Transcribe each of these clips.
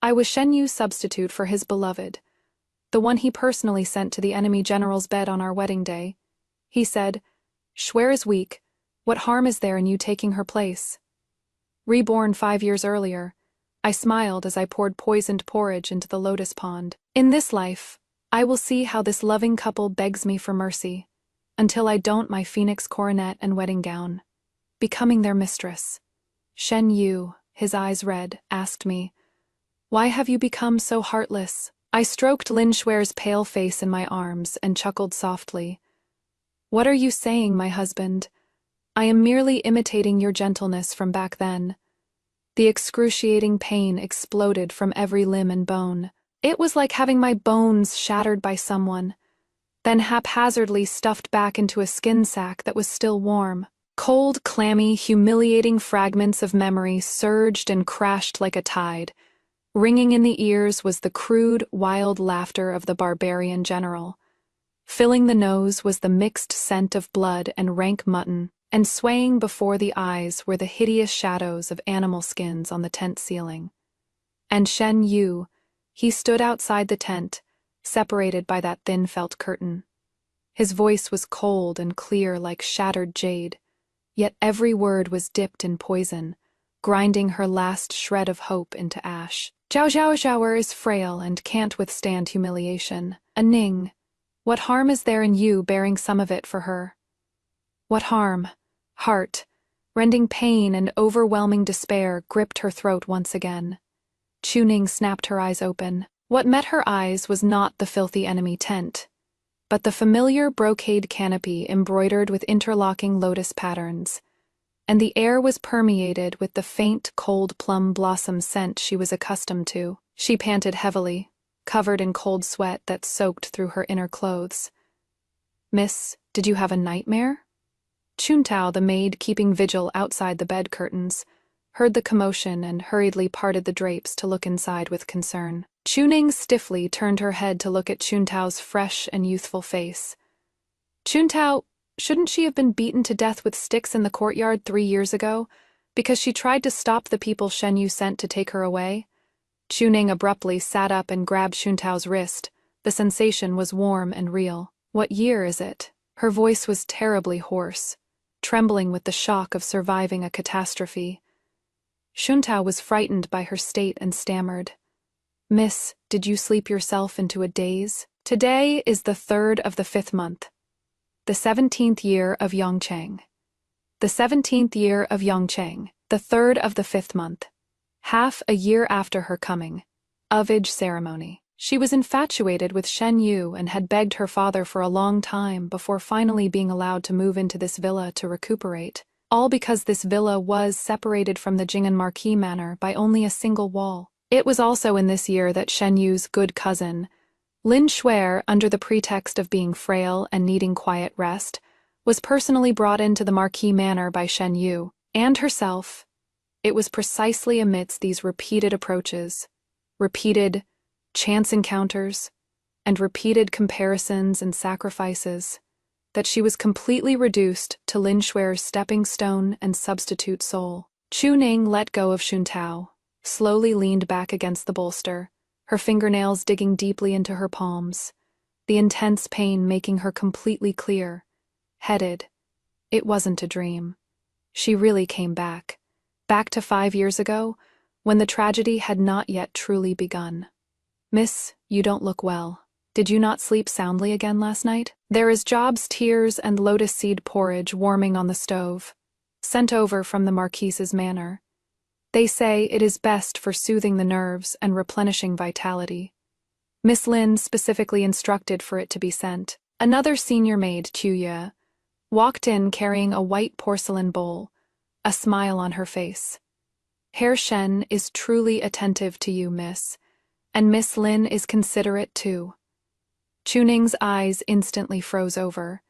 I was Shen Yu's substitute for his beloved, the one he personally sent to the enemy general's bed on our wedding day. He said, "Shuer is weak. What harm is there in you taking her place?" Reborn 5 years earlier, I smiled as I poured poisoned porridge into the lotus pond. In this life, I will see how this loving couple begs me for mercy, until I don't my phoenix coronet and wedding gown, becoming their mistress. Shen Yu, his eyes red, asked me, "Why have you become so heartless?" I stroked Lin Shuer's pale face in my arms and chuckled softly. "What are you saying, my husband? I am merely imitating your gentleness from back then." The excruciating pain exploded from every limb and bone. It was like having my bones shattered by someone, then haphazardly stuffed back into a skin sack that was still warm. Cold, clammy, humiliating fragments of memory surged and crashed like a tide. Ringing in the ears was the crude, wild laughter of the barbarian general. Filling the nose was the mixed scent of blood and rank mutton, and swaying before the eyes were the hideous shadows of animal skins on the tent ceiling. And Shen Yu, he stood outside the tent, separated by that thin felt curtain. His voice was cold and clear like shattered jade, yet every word was dipped in poison, grinding her last shred of hope into ash. "Zhao Zhao Zhaoer is frail and can't withstand humiliation. A Ning, what harm is there in you bearing some of it for her?" What harm? Heart, rending pain and overwhelming despair gripped her throat once again. Chuning snapped her eyes open. What met her eyes was not the filthy enemy tent, but the familiar brocade canopy embroidered with interlocking lotus patterns, and the air was permeated with the faint, cold plum blossom scent she was accustomed to. She panted heavily, covered in cold sweat that soaked through her inner clothes. "Miss, did you have a nightmare?" Chuntao, the maid keeping vigil outside the bed curtains, heard the commotion and hurriedly parted the drapes to look inside with concern. Chuning stiffly turned her head to look at Chuntao's fresh and youthful face. "Chuntao, shouldn't she have been beaten to death with sticks in the courtyard 3 years ago, because she tried to stop the people Shen Yu sent to take her away?" Chuning abruptly sat up and grabbed Chuntao's wrist. The sensation was warm and real. "What year is it?" Her voice was terribly hoarse, trembling with the shock of surviving a catastrophe. Chuntao was frightened by her state and stammered, "Miss, did you sleep yourself into a daze? Today is the 3rd of the 5th month, the 17th year of Yongchang. The 17th year of Yongchang, the 3rd of the 5th month, half a year after her coming. Ovage ceremony." She was infatuated with Shen Yu and had begged her father for a long time before finally being allowed to move into this villa to recuperate, all because this villa was separated from the Jing'an Marquis Manor by only a single wall. It was also in this year that Shen Yu's good cousin, Lin Shuer, under the pretext of being frail and needing quiet rest, was personally brought into the Marquis Manor by Shen Yu and herself. It was precisely amidst these repeated approaches, repeated chance encounters, and repeated comparisons and sacrifices that she was completely reduced to Lin Shuer's stepping stone and substitute soul. Chuning let go of Chuntao, slowly leaned back against the bolster, her fingernails digging deeply into her palms, the intense pain making her completely clear, headed. It wasn't a dream. She really came back to 5 years ago, when the tragedy had not yet truly begun. "Miss, you don't look well. Did you not sleep soundly again last night? There is Job's tears and lotus seed porridge warming on the stove, sent over from the Marquise's manor. They say it is best for soothing the nerves and replenishing vitality. Miss Lin specifically instructed for it to be sent." Another senior maid, Chuya, walked in carrying a white porcelain bowl, a smile on her face. "Herr Shen is truly attentive to you, miss, and Miss Lin is considerate too." Chuning's eyes instantly froze over.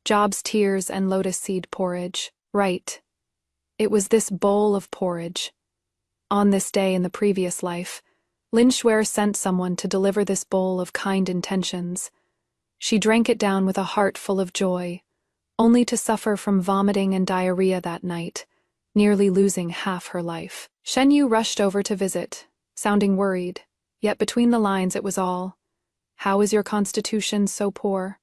Job's tears and lotus seed porridge. Right. It was this bowl of porridge. On this day in the previous life, Lin Shuer sent someone to deliver this bowl of kind intentions. She drank it down with a heart full of joy, only to suffer from vomiting and diarrhea that night, nearly losing half her life. Shen Yu rushed over to visit, sounding worried, yet between the lines it was all, "How is your constitution so poor?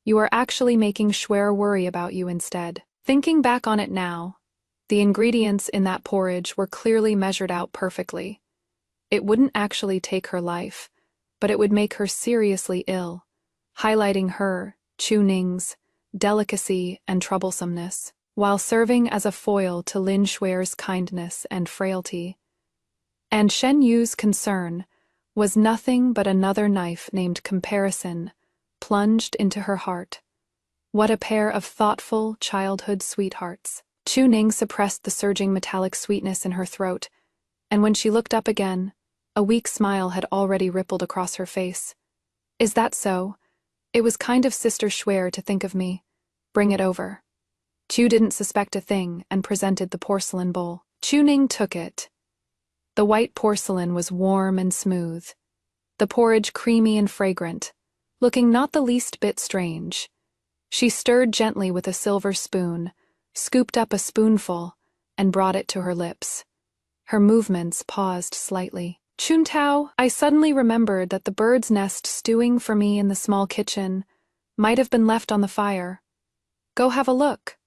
You are actually making Schwer worry about you instead." Thinking back on it now, the ingredients in that porridge were clearly measured out perfectly. It wouldn't actually take her life, but it would make her seriously ill, highlighting her, Chu Ning's, delicacy and troublesomeness, while serving as a foil to Lin Schwer's kindness and frailty. And Shen Yu's concern was nothing but another knife named comparison plunged into her heart. What a pair of thoughtful childhood sweethearts. Chu Ning suppressed the surging metallic sweetness in her throat, and when she looked up again, a weak smile had already rippled across her face. "Is that so? It was kind of Sister Schwer to think of me. Bring it over." Chu didn't suspect a thing and presented the porcelain bowl. Chu Ning took it. The white porcelain was warm and smooth, the porridge creamy and fragrant, looking not the least bit strange. She stirred gently with a silver spoon, scooped up a spoonful, and brought it to her lips. Her movements paused slightly. "Chuntao, I suddenly remembered that the bird's nest stewing for me in the small kitchen might have been left on the fire. Go have a look."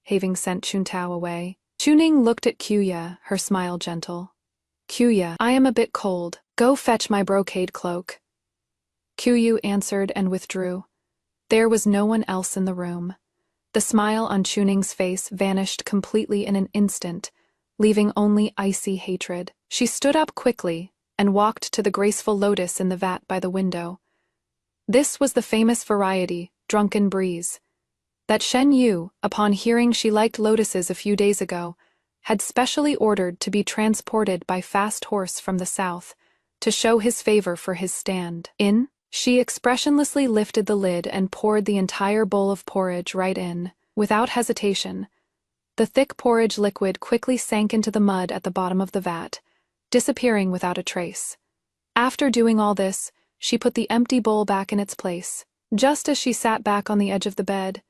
Having sent Chuntao away, Chuning looked at Kuya, her smile gentle. "Kuya, I am a bit cold. Go fetch my brocade cloak." Kuyu answered and withdrew. There was no one else in the room. The smile on Chuning's face vanished completely in an instant, leaving only icy hatred. She stood up quickly and walked to the graceful lotus in the vat by the window. This was the famous variety, Drunken Breeze, that Shen Yu, upon hearing she liked lotuses a few days ago, had specially ordered to be transported by fast horse from the south to show his favor for his stand. She expressionlessly lifted the lid and poured the entire bowl of porridge right in, without hesitation. The thick porridge liquid quickly sank into the mud at the bottom of the vat, disappearing without a trace. After doing all this, she put the empty bowl back in its place. Just as she sat back on the edge of the bed,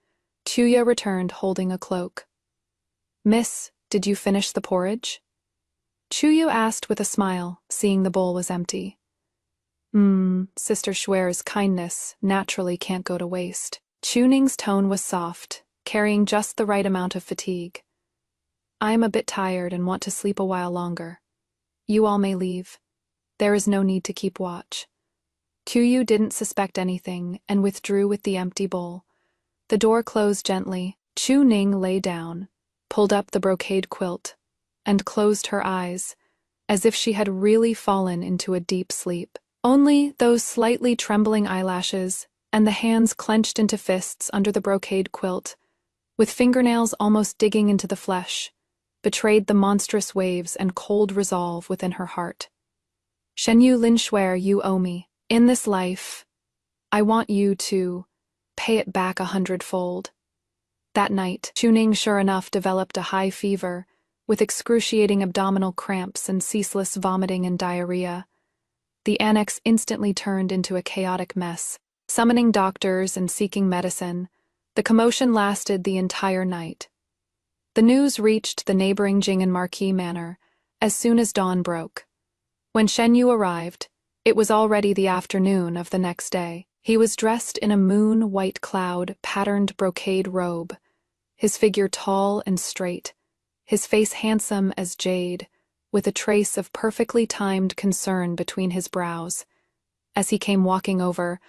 Chuya returned holding a cloak. "Miss, did you finish the porridge?" Chuyu asked with a smile, seeing the bowl was empty. Sister Schwer's kindness naturally can't go to waste." Chuning's tone was soft, carrying just the right amount of fatigue. "I am a bit tired and want to sleep a while longer. You all may leave. There is no need to keep watch." Kuyu didn't suspect anything and withdrew with the empty bowl. The door closed gently. Chu Ning lay down, pulled up the brocade quilt, and closed her eyes, as if she had really fallen into a deep sleep. Only those slightly trembling eyelashes and the hands clenched into fists under the brocade quilt, with fingernails almost digging into the flesh, betrayed the monstrous waves and cold resolve within her heart. "Shenyu Lin Schwer, you owe me. In this life, I want you to pay it back 100-fold. That night, Chuning sure enough developed a high fever, with excruciating abdominal cramps and ceaseless vomiting and diarrhea. The annex instantly turned into a chaotic mess. Summoning doctors and seeking medicine, the commotion lasted the entire night. The news reached the neighboring Jing'an Marquis Manor as soon as dawn broke. When Shen Yu arrived, it was already the afternoon of the next day. He was dressed in a moon-white cloud-patterned brocade robe, his figure tall and straight, his face handsome as jade, with a trace of perfectly timed concern between his brows. As he came walking over,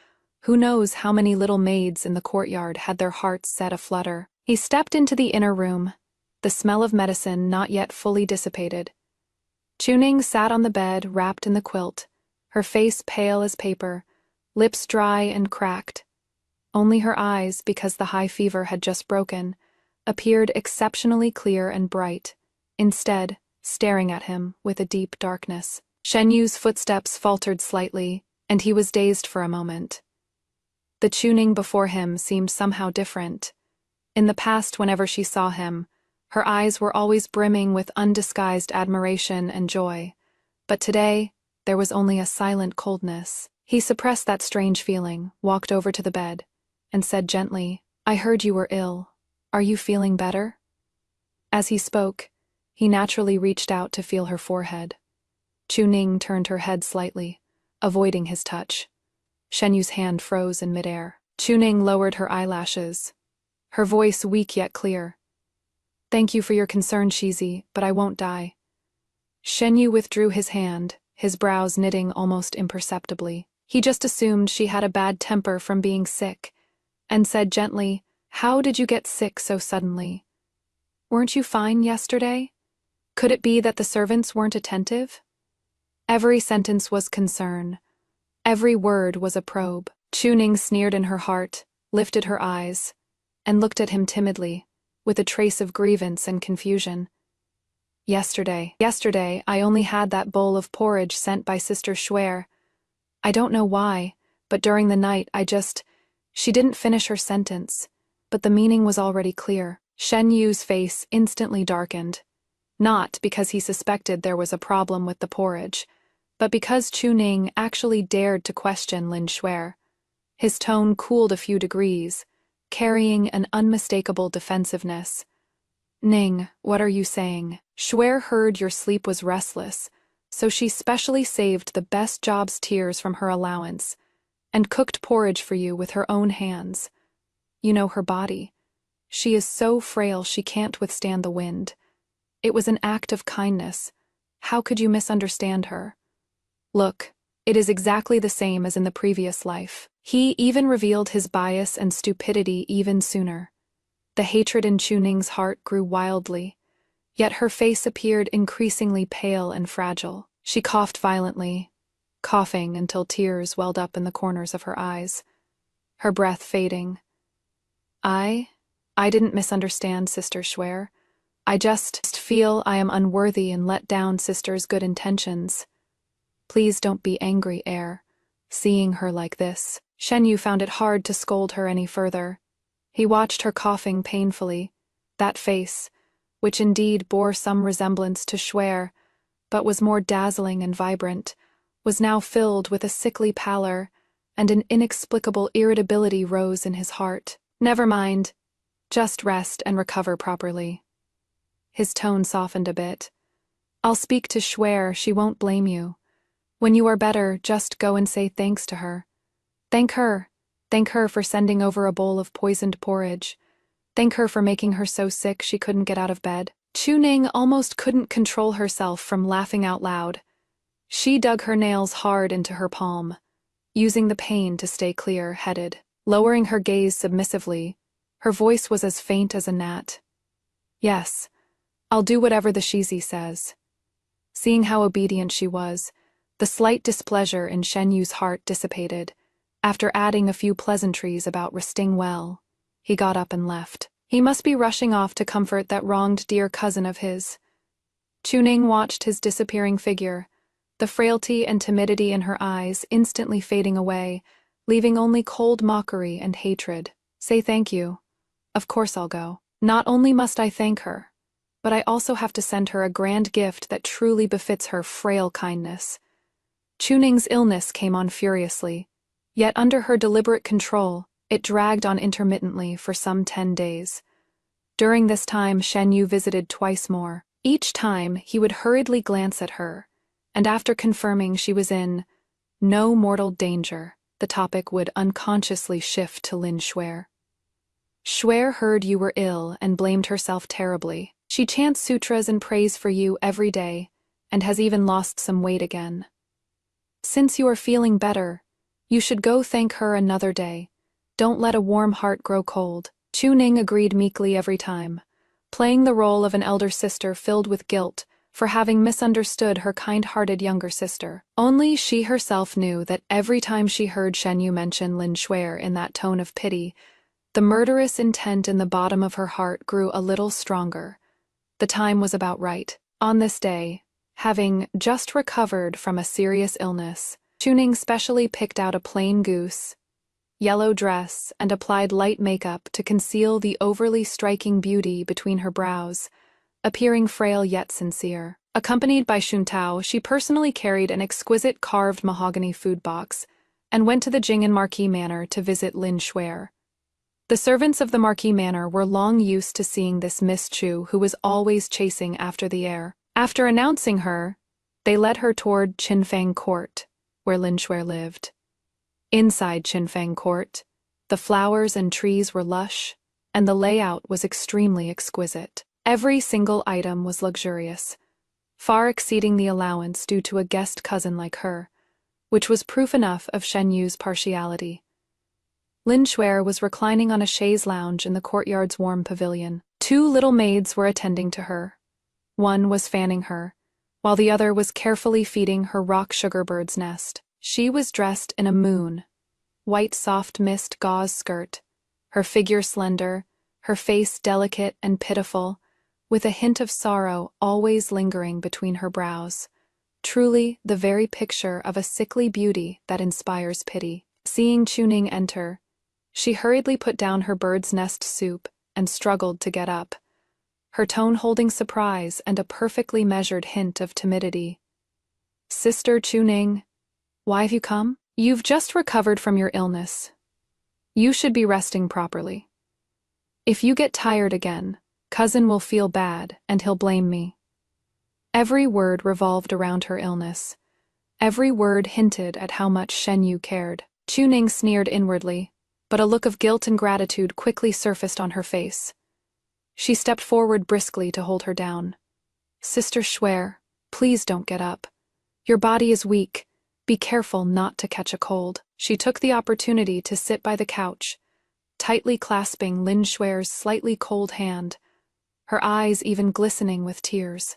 who knows how many little maids in the courtyard had their hearts set aflutter. He stepped into the inner room, the smell of medicine not yet fully dissipated. Chuning sat on the bed wrapped in the quilt, her face pale as paper, lips dry and cracked. Only her eyes, because the high fever had just broken, appeared exceptionally clear and bright, instead staring at him with a deep darkness. Shen Yu's footsteps faltered slightly, and he was dazed for a moment. The Chuning before him seemed somehow different. In the past, whenever she saw him, her eyes were always brimming with undisguised admiration and joy, but today there was only a silent coldness. He suppressed that strange feeling, walked over to the bed, and said gently, "I heard you were ill. Are you feeling better?" As he spoke, he naturally reached out to feel her forehead. Chu Ning turned her head slightly, avoiding his touch. Shen Yu's hand froze in midair. Chu Ning lowered her eyelashes, her voice weak yet clear. Thank you for your concern, Shizi, but I won't die. Shen Yu withdrew his hand, his brows knitting almost imperceptibly. He just assumed she had a bad temper from being sick, and said gently, How did you get sick so suddenly? Weren't you fine yesterday? Could it be that the servants weren't attentive? Every sentence was concern. Every word was a probe. Chu Ning sneered in her heart, lifted her eyes, and looked at him timidly, with a trace of grievance and confusion. Yesterday, I only had that bowl of porridge sent by Sister Schwer. I don't know why, but during the night She didn't finish her sentence, but the meaning was already clear. Shen Yu's face instantly darkened, not because he suspected there was a problem with the porridge, but because Chu Ning actually dared to question Lin Schwer. His tone cooled a few degrees, carrying an unmistakable defensiveness. Ning, what are you saying? Schwer heard your sleep was restless, so she specially saved the best job's tears from her allowance, and cooked porridge for you with her own hands. You know her body. She is so frail she can't withstand the wind. It was an act of kindness. How could you misunderstand her? Look, it is exactly the same as in the previous life. He even revealed his bias and stupidity even sooner. The hatred in Chu Ning's heart grew wildly, yet her face appeared increasingly pale and fragile. She coughed violently, coughing until tears welled up in the corners of her eyes, her breath fading. I didn't misunderstand Sister Schwer. I just feel I am unworthy and let down Sister's good intentions. Please don't be angry, heir, seeing her like this. Shen Yu found it hard to scold her any further. He watched her coughing painfully. That face, which indeed bore some resemblance to Schwer, but was more dazzling and vibrant, was now filled with a sickly pallor, and an inexplicable irritability rose in his heart. Never mind. Just rest and recover properly. His tone softened a bit. I'll speak to Schwer, she won't blame you. When you are better, just go and say thanks to her. Thank her. Thank her for sending over a bowl of poisoned porridge. Thank her for making her so sick she couldn't get out of bed. Chu Ning almost couldn't control herself from laughing out loud. She dug her nails hard into her palm, using the pain to stay clear-headed. Lowering her gaze submissively, her voice was as faint as a gnat. Yes, I'll do whatever the Shizi says. Seeing how obedient she was, the slight displeasure in Shen Yu's heart dissipated. After adding a few pleasantries about resting well, he got up and left. He must be rushing off to comfort that wronged dear cousin of his. Chu Ning watched his disappearing figure, the frailty and timidity in her eyes instantly fading away, leaving only cold mockery and hatred. Say thank you. Of course I'll go. Not only must I thank her, but I also have to send her a grand gift that truly befits her frail kindness. Chu Ning's illness came on furiously, yet under her deliberate control, it dragged on intermittently for some 10 days. During this time, Shen Yu visited twice more. Each time, he would hurriedly glance at her, and after confirming she was in no mortal danger, the topic would unconsciously shift to Lin Schwer. Schwer heard you were ill and blamed herself terribly. She chants sutras and prays for you every day, and has even lost some weight again. Since you are feeling better, you should go thank her another day. Don't let a warm heart grow cold. Chu Ning agreed meekly every time, playing the role of an elder sister filled with guilt for having misunderstood her kind-hearted younger sister. Only she herself knew that every time she heard Shen Yu mention Lin Schwer in that tone of pity, the murderous intent in the bottom of her heart grew a little stronger. The time was about right. On this day, having just recovered from a serious illness, Chu Ning specially picked out a plain goose, yellow dress, and applied light makeup to conceal the overly striking beauty between her brows, appearing frail yet sincere. Accompanied by Xuntao, she personally carried an exquisite carved mahogany food box and went to the Jing'an Marquis Manor to visit Lin Schwer. The servants of the Marquis Manor were long used to seeing this Miss Chu who was always chasing after the heir. After announcing her, They led her toward Qinfang Court, where Lin Shuer lived. Inside Qinfang Court, the flowers and trees were lush, and the layout was extremely exquisite. Every single item was luxurious, far exceeding the allowance due to a guest cousin like her, which was proof enough of Shen Yu's partiality. Lin Shuer was reclining on a chaise lounge in the courtyard's warm pavilion. Two little maids were attending to her. One was fanning her, while the other was carefully feeding her rock sugar bird's nest. She was dressed in a white soft mist gauze skirt, her figure slender, her face delicate and pitiful, with a hint of sorrow always lingering between her brows. Truly the very picture of a sickly beauty that inspires pity. Seeing Chuning enter, she hurriedly put down her bird's nest soup and struggled to get up, her tone holding surprise and a perfectly measured hint of timidity. "Sister Chuning, why have you come? You've just recovered from your illness. You should be resting properly. If you get tired again, cousin will feel bad and he'll blame me." Every word revolved around her illness. Every word hinted at how much Shen Yu cared. Chuning sneered inwardly, but a look of guilt and gratitude quickly surfaced on her face. She stepped forward briskly to hold her down. "Sister Shuer, please don't get up. Your body is weak. Be careful not to catch a cold." She took the opportunity to sit by the couch, tightly clasping Lin Shuer's slightly cold hand, her eyes even glistening with tears.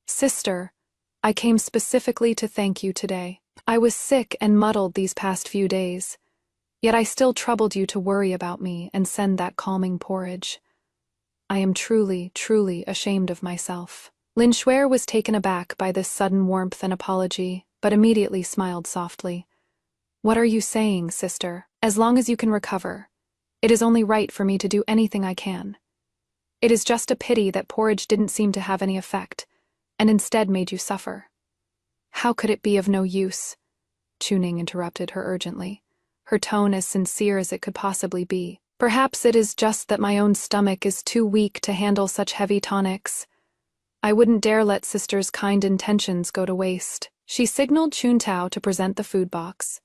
"Sister, I came specifically to thank you today. I was sick and muddled these past few days, yet I still troubled you to worry about me and send that calming porridge. I am truly, truly ashamed of myself." Lin Shuer was taken aback by this sudden warmth and apology, but immediately smiled softly. "What are you saying, sister? As long as you can recover, it is only right for me to do anything I can. It is just a pity that porridge didn't seem to have any effect, and instead made you suffer." "How could it be of no use?" Chuning interrupted her urgently, her tone as sincere as it could possibly be. "Perhaps it is just that my own stomach is too weak to handle such heavy tonics. I wouldn't dare let sister's kind intentions go to waste." She signaled Chuntao to present the food box.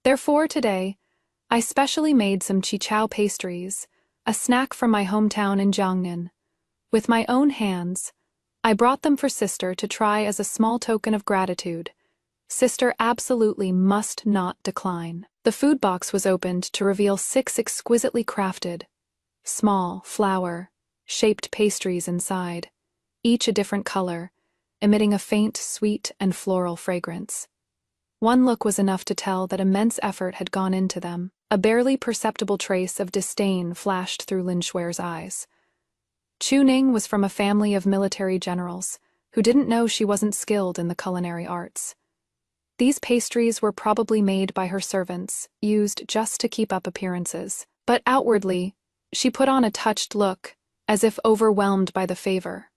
"Therefore today, I specially made some chichao pastries, a snack from my hometown in Jiangnan. With my own hands, I brought them for sister to try as a small token of gratitude. Sister absolutely must not decline." The food box was opened to reveal 6 exquisitely crafted, small, flower-shaped pastries inside, each a different color, emitting a faint, sweet, and floral fragrance. One look was enough to tell that immense effort had gone into them. A barely perceptible trace of disdain flashed through Lin Shuer's eyes. Chuning was from a family of military generals who didn't know she wasn't skilled in the culinary arts. These pastries were probably made by her servants, used just to keep up appearances. But outwardly, she put on a touched look, as if overwhelmed by the favor.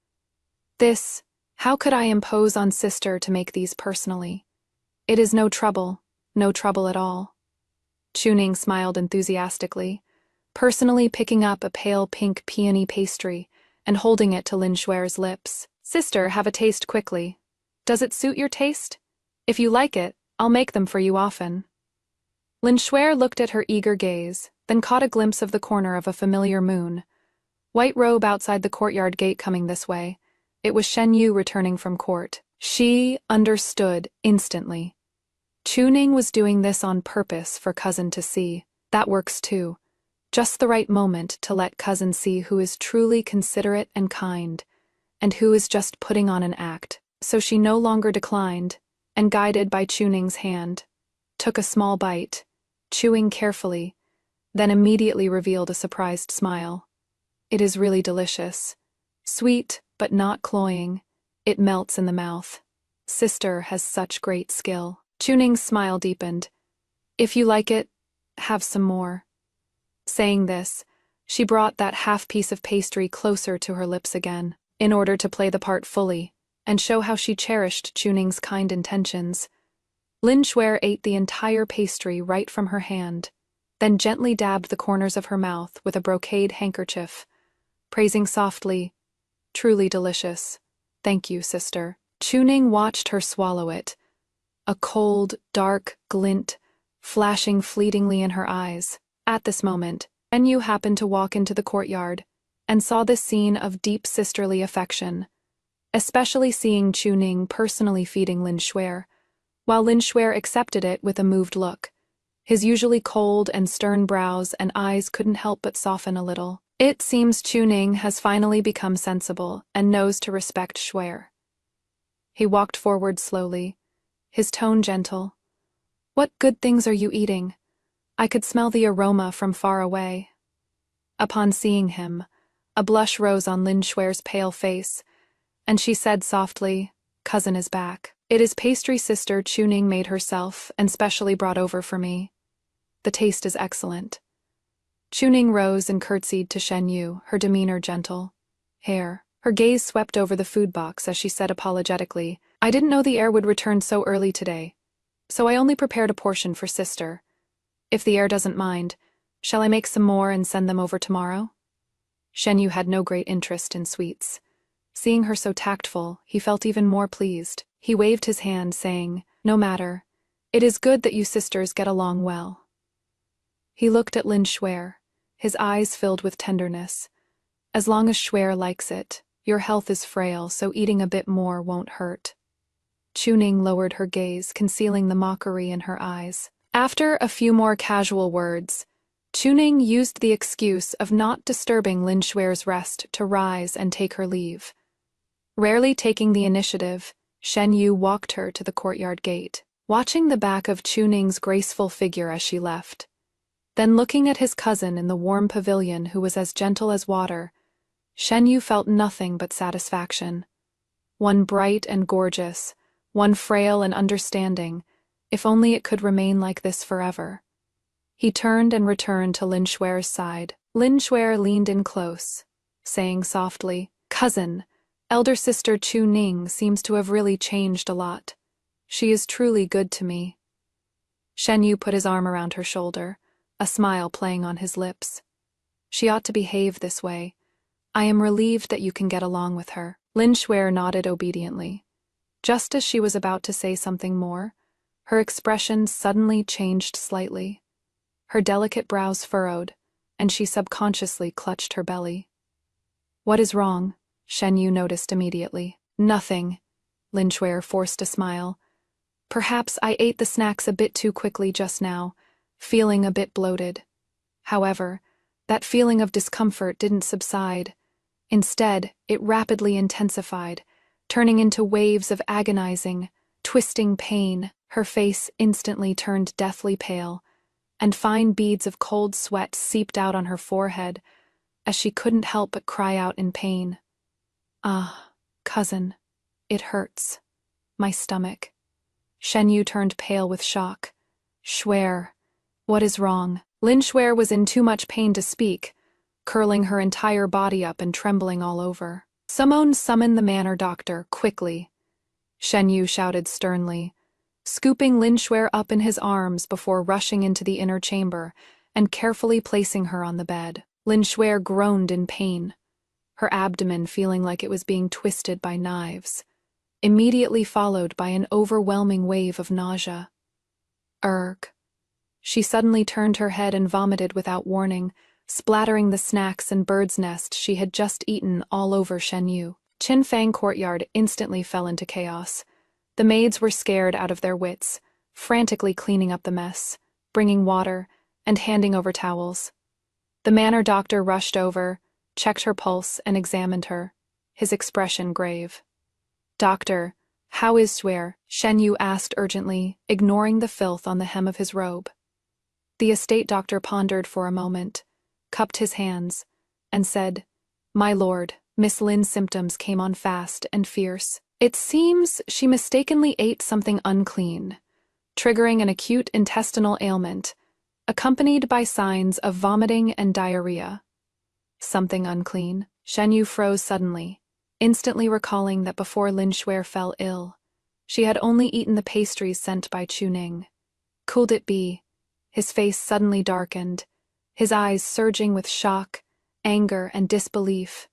How could I impose on sister to make these personally? It is no trouble at all." Chuning smiled enthusiastically, personally picking up a pale pink peony pastry and holding it to Lin Shuer's lips. "Sister, have a taste quickly. Does it suit your taste? If you like it, I'll make them for you often." Lin Shuer looked at her eager gaze, then caught a glimpse of the corner of a familiar moon. White robe outside the courtyard gate coming this way. It was Shen Yu returning from court. She understood instantly. Chuning was doing this on purpose for cousin to see. That works too. Just the right moment to let cousin see who is truly considerate and kind, and who is just putting on an act. So she no longer declined, and guided by Chuning's hand, took a small bite, chewing carefully, then immediately revealed a surprised smile. "It is really delicious. Sweet, but not cloying. It melts in the mouth. Sister has such great skill." Chuning's smile deepened. "If you like it, have some more." Saying this, she brought that half piece of pastry closer to her lips again, in order to play the part fully, and show how she cherished Chuning's kind intentions. Lin Shuer ate the entire pastry right from her hand, then gently dabbed the corners of her mouth with a brocade handkerchief, praising softly, "Truly delicious. Thank you, sister." Chuning watched her swallow it, a cold, dark glint flashing fleetingly in her eyes. At this moment, Yu happened to walk into the courtyard and saw this scene of deep sisterly affection, especially seeing Chuning personally feeding Lin Shuer, while Lin Shuer accepted it with a moved look. His usually cold and stern brows and eyes couldn't help but soften a little. It seems Chuning has finally become sensible and knows to respect Shuer. He walked forward slowly, his tone gentle. "What good things are you eating? I could smell the aroma from far away." Upon seeing him, a blush rose on Lin Shuer's pale face, and she said softly, "Cousin is back. It is pastry sister Chuning made herself and specially brought over for me. The taste is excellent." Chuning rose and curtsied to Shen Yu, her demeanor gentle. Her gaze swept over the food box as she said apologetically, "I didn't know the heir would return so early today, so I only prepared a portion for sister. If the heir doesn't mind, shall I make some more and send them over tomorrow?" Shen Yu had no great interest in sweets. Seeing her so tactful, he felt even more pleased. He waved his hand, saying, "No matter. It is good that you sisters get along well." He looked at Lin Shuer, his eyes filled with tenderness. "As long as Shuer likes it, your health is frail, so eating a bit more won't hurt." Chuning lowered her gaze, concealing the mockery in her eyes. After a few more casual words, Chuning used the excuse of not disturbing Lin Shuer's rest to rise and take her leave. Rarely taking the initiative, Shen Yu walked her to the courtyard gate, watching the back of Chuning's graceful figure as she left. Then looking at his cousin in the warm pavilion who was as gentle as water, Shen Yu felt nothing but satisfaction. One bright and gorgeous, one frail and understanding, if only it could remain like this forever. He turned and returned to Lin Shuer's side. Lin Shuer leaned in close, saying softly, "Cousin, elder sister Chuning seems to have really changed a lot. She is truly good to me." Shen Yu put his arm around her shoulder, a smile playing on his lips. "She ought to behave this way. I am relieved that you can get along with her." Lin Shuer nodded obediently. Just as she was about to say something more, her expression suddenly changed slightly. Her delicate brows furrowed, and she subconsciously clutched her belly. "What is wrong?" Shen Yu noticed immediately. "Nothing." Lin Shuer forced a smile. "Perhaps I ate the snacks a bit too quickly just now, feeling a bit bloated." However, that feeling of discomfort didn't subside. Instead, it rapidly intensified, turning into waves of agonizing, twisting pain. Her face instantly turned deathly pale, and fine beads of cold sweat seeped out on her forehead as she couldn't help but cry out in pain. "Ah, cousin, it hurts. My stomach." Shen Yu turned pale with shock. "Shuer, what is wrong?" Lin Shuer was in too much pain to speak, curling her entire body up and trembling all over. "Someone summon the manor doctor, quickly," Shen Yu shouted sternly, scooping Lin Shuer up in his arms before rushing into the inner chamber and carefully placing her on the bed. Lin Shuer groaned in pain, her abdomen feeling like it was being twisted by knives, immediately followed by an overwhelming wave of nausea. "Erg." She suddenly turned her head and vomited without warning, splattering the snacks and bird's nest she had just eaten all over Shen Yu. Qinfang courtyard instantly fell into chaos. The maids were scared out of their wits, frantically cleaning up the mess, bringing water, and handing over towels. The manor doctor rushed over, checked her pulse, and examined her, his expression grave. "Doctor, how is Shuer?" Shen Yu asked urgently, ignoring the filth on the hem of his robe. The estate doctor pondered for a moment, cupped his hands, and said, "My lord, Miss Lin's symptoms came on fast and fierce. It seems she mistakenly ate something unclean, triggering an acute intestinal ailment, accompanied by signs of vomiting and diarrhea." Something unclean? Shen Yu froze suddenly, instantly recalling that before Lin Shuer fell ill, she had only eaten the pastries sent by Chuning. Could it be? His face suddenly darkened, his eyes surging with shock, anger, and disbelief.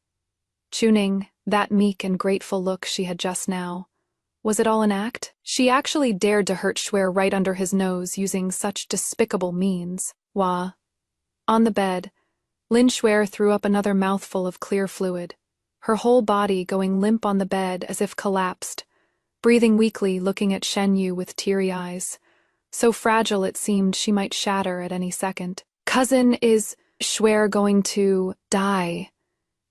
Chuning, that meek and grateful look she had just now, Was it all an act? She actually dared to hurt Schwer right under his nose using such despicable means. Wah. On the bed, Lin Schwer threw up another mouthful of clear fluid, her whole body going limp on the bed as if collapsed, breathing weakly, looking at Shen Yu with teary eyes. So fragile it seemed she might shatter at any second. Cousin, is Schwer going to die?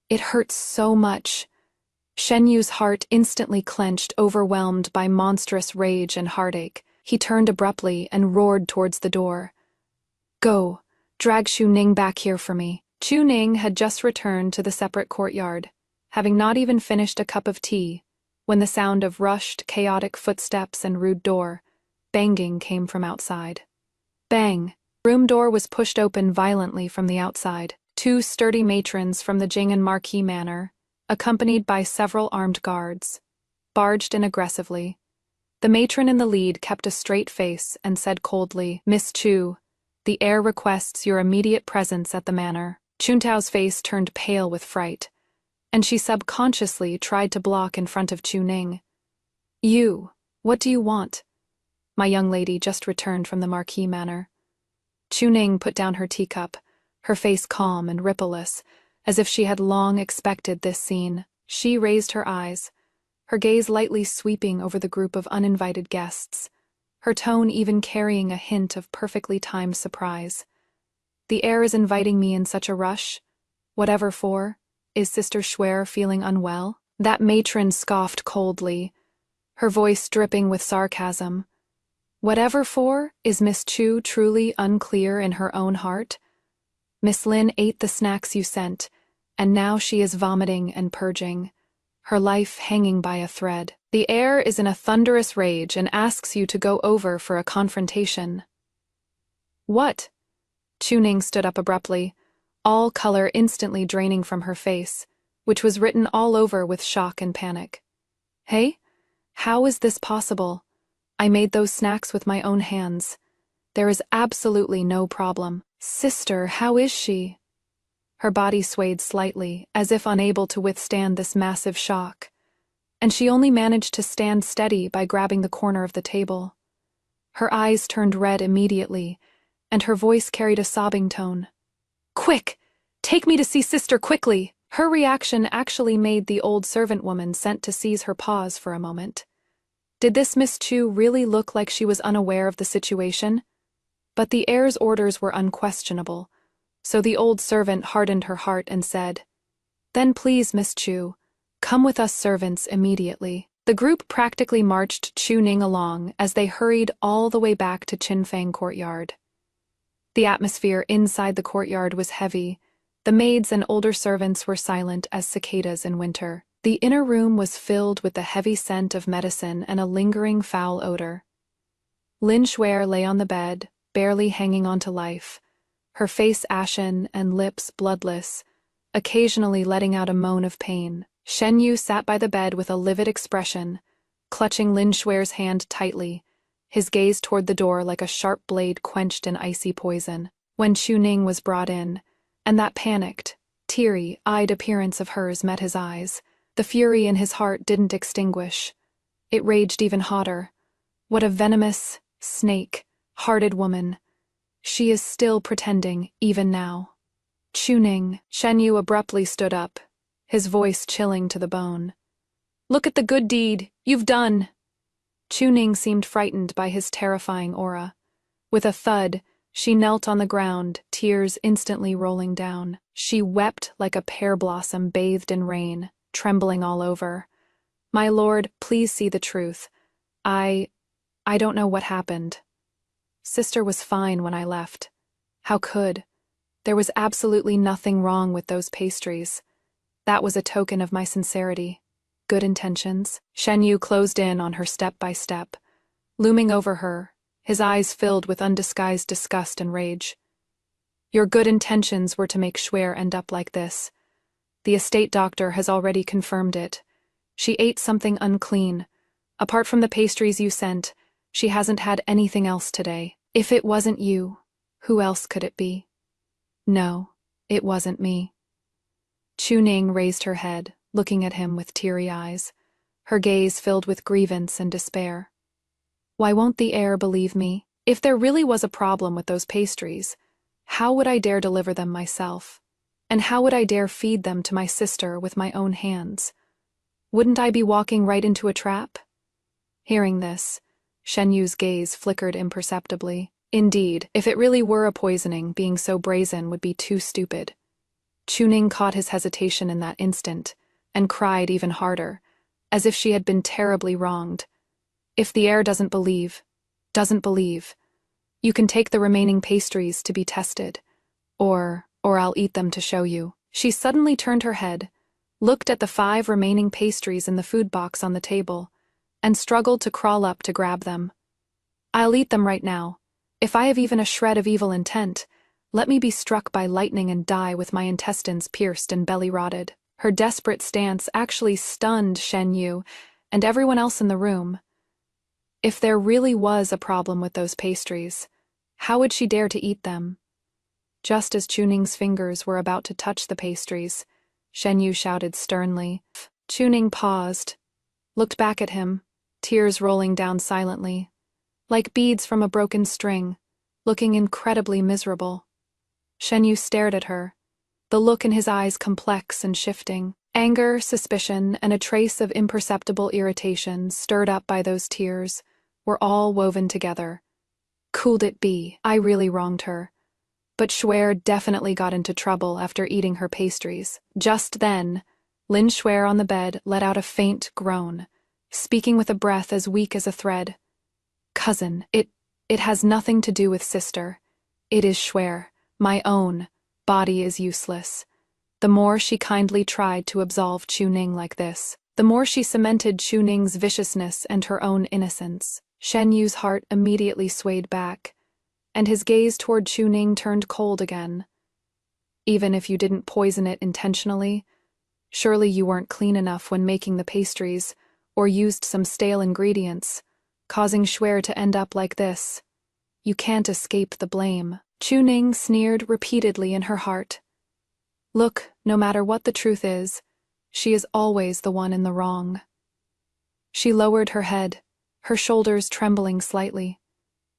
It hurts so much. Shen Yu's heart instantly clenched, overwhelmed by monstrous rage and heartache. He turned abruptly and roared towards the door. Go, drag Xu Ning back here for me. Xu Ning had just returned to the separate courtyard, having not even finished a cup of tea, when the sound of rushed, chaotic footsteps and rude door banging came from outside. Bang! Room door was pushed open violently from the outside. Two sturdy matrons from the Jing and Marquis Manor, accompanied by several armed guards, barged in aggressively. The matron in the lead kept a straight face and said coldly, Miss Chu, the heir requests your immediate presence at the manor. Chuntao's face turned pale with fright, and she subconsciously tried to block in front of Chu Ning. You, what do you want? My young lady just returned from the Marquis Manor. Chu Ning put down her teacup, her face calm and rippleless, as if she had long expected this scene. She raised her eyes, her gaze lightly sweeping over the group of uninvited guests, her tone even carrying a hint of perfectly timed surprise. The heir is inviting me in such a rush? Whatever for? Is Sister Schwer feeling unwell? That matron scoffed coldly, her voice dripping with sarcasm. Whatever for? Is Miss Chu truly unclear in her own heart? Miss Lin ate the snacks you sent, and now she is vomiting and purging, her life hanging by a thread. The heir is in a thunderous rage and asks you to go over for a confrontation. What? Chu Ning stood up abruptly, all color instantly draining from her face, which was written all over with shock and panic. Hey? How is this possible? I made those snacks with my own hands. There is absolutely no problem. Sister, how is she? Her body swayed slightly, as if unable to withstand this massive shock, and she only managed to stand steady by grabbing the corner of the table. Her eyes turned red immediately, and her voice carried a sobbing tone. Quick! Take me to see Sister quickly! Her reaction actually made the old servant woman sent to seize her pause for a moment. Did this Miss Chu really look like she was unaware of the situation? But the heir's orders were unquestionable, so the old servant hardened her heart and said, Then please, Miss Chu, come with us servants immediately. The group practically marched Chu Ning along as they hurried all the way back to Qinfang Courtyard. The atmosphere inside the courtyard was heavy. The maids and older servants were silent as cicadas in winter. The inner room was filled with the heavy scent of medicine and a lingering foul odor. Lin Schwer lay on the bed, barely hanging on to life, her face ashen and lips bloodless, occasionally letting out a moan of pain. Shen Yu sat by the bed with a livid expression, clutching Lin Schwer's hand tightly, his gaze toward the door like a sharp blade quenched in icy poison. When Xu Ning was brought in, and that panicked, teary-eyed appearance of hers met his eyes, the fury in his heart didn't extinguish. It raged even hotter. What a venomous, snake-hearted woman. She is still pretending, even now. Xu Ning. Shen Yu abruptly stood up, his voice chilling to the bone. Look at the good deed you've done! Xu Ning seemed frightened by his terrifying aura. With a thud, she knelt on the ground, tears instantly rolling down. She wept like a pear blossom bathed in rain, trembling all over. My lord, please see the truth. I don't know what happened. Sister was fine when I left. How could? There was absolutely nothing wrong with those pastries. That was a token of my sincerity. Good intentions. Shen Yu closed in on her step by step, looming over her, his eyes filled with undisguised disgust and rage. Your good intentions were to make Schwer end up like this. The estate doctor has already confirmed it. She ate something unclean. Apart from the pastries you sent, she hasn't had anything else today. If it wasn't you, who else could it be? No, it wasn't me. Chu Ning raised her head, looking at him with teary eyes. her gaze filled with grievance and despair. Why won't the heir believe me? If there really was a problem with those pastries, how would I dare deliver them myself? And how would I dare feed them to my sister with my own hands? Wouldn't I be walking right into a trap? Hearing this, Shen Yu's gaze flickered imperceptibly. Indeed, if it really were a poisoning, being so brazen would be too stupid. Chuning caught his hesitation in that instant, and cried even harder, as if she had been terribly wronged. If the heir doesn't believe, you can take the remaining pastries to be tested, or I'll eat them to show you. She suddenly turned her head, looked at the 5 remaining pastries in the food box on the table, and struggled to crawl up to grab them. I'll eat them right now. If I have even a shred of evil intent, let me be struck by lightning and die with my intestines pierced and belly rotted. Her desperate stance actually stunned Shen Yu and everyone else in the room. If there really was a problem with those pastries, how would she dare to eat them? Just as Chuning's fingers were about to touch the pastries, Shen Yu shouted sternly. Chuning paused, looked back at him, tears rolling down silently, like beads from a broken string, looking incredibly miserable. Shen Yu stared at her, the look in his eyes complex and shifting. Anger, suspicion, and a trace of imperceptible irritation stirred up by those tears were all woven together. Could it be I really wronged her? But Shuer definitely got into trouble after eating her pastries. Just then, Lin Shuer on the bed let out a faint groan, speaking with a breath as weak as a thread. Cousin, it has nothing to do with sister. It is Shuer, my own. Body is useless. The more she kindly tried to absolve Chuning like this, the more she cemented Chuning's viciousness and her own innocence. Shen Yu's heart immediately swayed back, and his gaze toward Chuning turned cold again. Even if you didn't poison it intentionally, surely you weren't clean enough when making the pastries, or used some stale ingredients, causing Shuer to end up like this. You can't escape the blame. Chuning sneered repeatedly in her heart. Look, no matter what the truth is, she is always the one in the wrong. She lowered her head, her shoulders trembling slightly.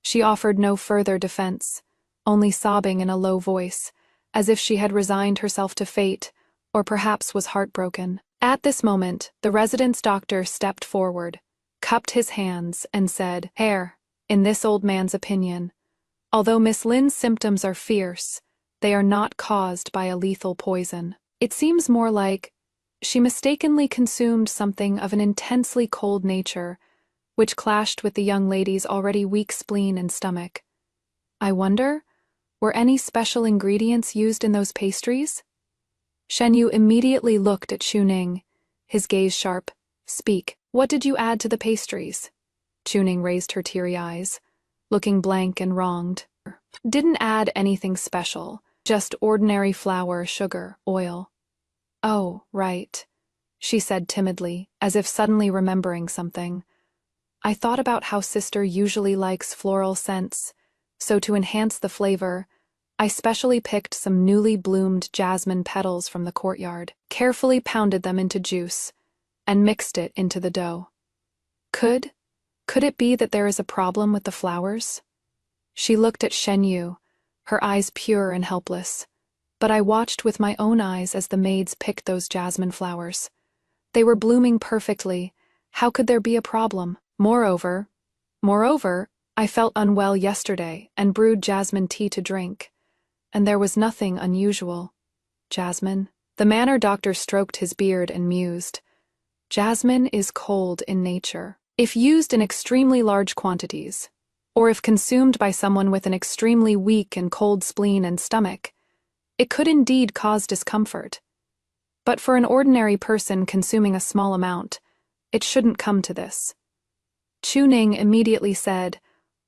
She offered no further defense, only sobbing in a low voice, as if she had resigned herself to fate, or perhaps was heartbroken. At this moment, the residence doctor stepped forward, cupped his hands, and said, "Herr, in this old man's opinion, although Miss Lin's symptoms are fierce, they are not caused by a lethal poison. It seems more like she mistakenly consumed something of an intensely cold nature, which clashed with the young lady's already weak spleen and stomach. I wonder, were any special ingredients used in those pastries?" Shen Yu immediately looked at Chuning, his gaze sharp. "Speak, what did you add to the pastries?" Chuning raised her teary eyes, looking blank and wronged. "Didn't add anything special, just ordinary flour, sugar, oil." "Oh, right," she said timidly, as if suddenly remembering something. "I thought about how sister usually likes floral scents, so to enhance the flavor, I specially picked some newly bloomed jasmine petals from the courtyard, carefully pounded them into juice, and mixed it into the dough. Could it be that there is a problem with the flowers?" She looked at Shen Yu, her eyes pure and helpless. But I watched with my own eyes as the maids picked those jasmine flowers. They were blooming perfectly. How could there be a problem? Moreover, I felt unwell yesterday and brewed jasmine tea to drink, and there was nothing unusual. Jasmine? The manor doctor stroked his beard and mused. Jasmine is cold in nature. If used in extremely large quantities, or if consumed by someone with an extremely weak and cold spleen and stomach, it could indeed cause discomfort. But for an ordinary person consuming a small amount, it shouldn't come to this. Chuning immediately said,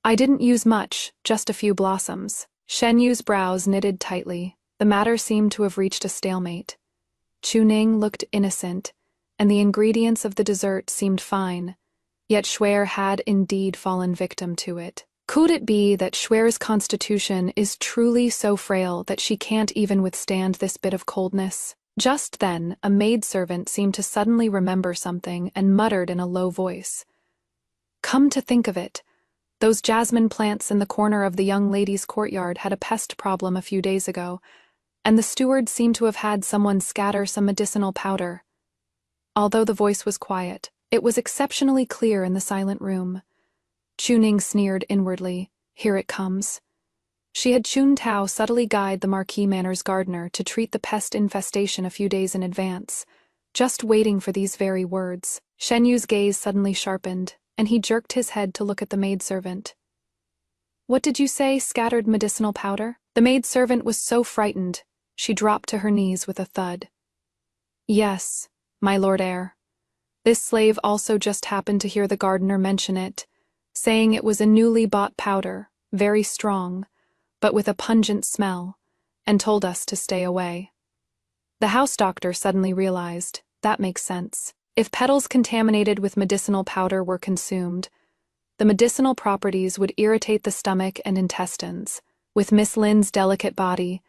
"I didn't use much, just a few blossoms." Shen Yu's brows knitted tightly. The matter seemed to have reached a stalemate. Chuning looked innocent, and the ingredients of the dessert seemed fine, yet Shuer had indeed fallen victim to it. Could it be that Shuer's constitution is truly so frail that she can't even withstand this bit of coldness? Just then, a maidservant seemed to suddenly remember something and muttered in a low voice. Come to think of it, those jasmine plants in the corner of the young lady's courtyard had a pest problem a few days ago, and the steward seemed to have had someone scatter some medicinal powder. Although the voice was quiet, it was exceptionally clear in the silent room. Chuning sneered inwardly. Here it comes. She had Chun Tao subtly guide the Marquis Manor's gardener to treat the pest infestation a few days in advance, just waiting for these very words. Shen Yu's gaze suddenly sharpened, and he jerked his head to look at the maidservant. What did you say, scattered medicinal powder? The maidservant was so frightened, she dropped to her knees with a thud. Yes, my lord heir. This slave also just happened to hear the gardener mention it, saying it was a newly bought powder, very strong, but with a pungent smell, and told us to stay away. The house doctor suddenly realized, that makes sense. If petals contaminated with medicinal powder were consumed, the medicinal properties would irritate the stomach and intestines. With Miss Lin's delicate body,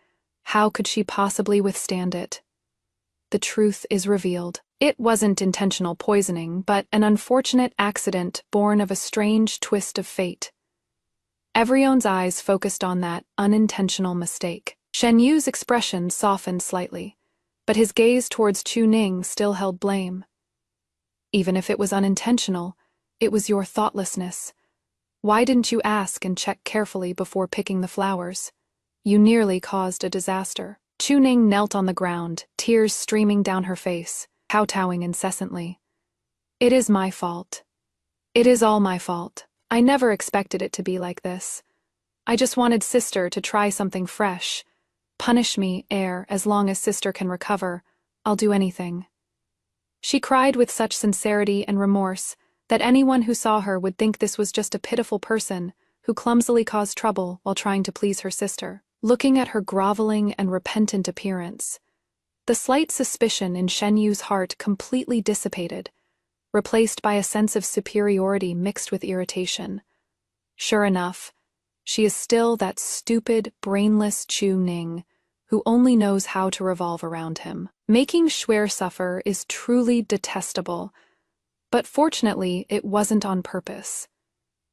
how could she possibly withstand it? The truth is revealed. It wasn't intentional poisoning, but an unfortunate accident born of a strange twist of fate. Everyone's eyes focused on that unintentional mistake. Shen Yu's expression softened slightly, but his gaze towards Chu Ning still held blame. Even if it was unintentional, it was your thoughtlessness. Why didn't you ask and check carefully before picking the flowers? You nearly caused a disaster. Chu Ning knelt on the ground, tears streaming down her face, kowtowing incessantly. It is my fault. It is all my fault. I never expected it to be like this. I just wanted sister to try something fresh. Punish me, heir, as long as sister can recover. I'll do anything. She cried with such sincerity and remorse that anyone who saw her would think this was just a pitiful person who clumsily caused trouble while trying to please her sister. Looking at her groveling and repentant appearance, the slight suspicion in Shen Yu's heart completely dissipated, replaced by a sense of superiority mixed with irritation. Sure enough, she is still that stupid, brainless Chu Ning, who only knows how to revolve around him. Making Shuer suffer is truly detestable, but fortunately it wasn't on purpose.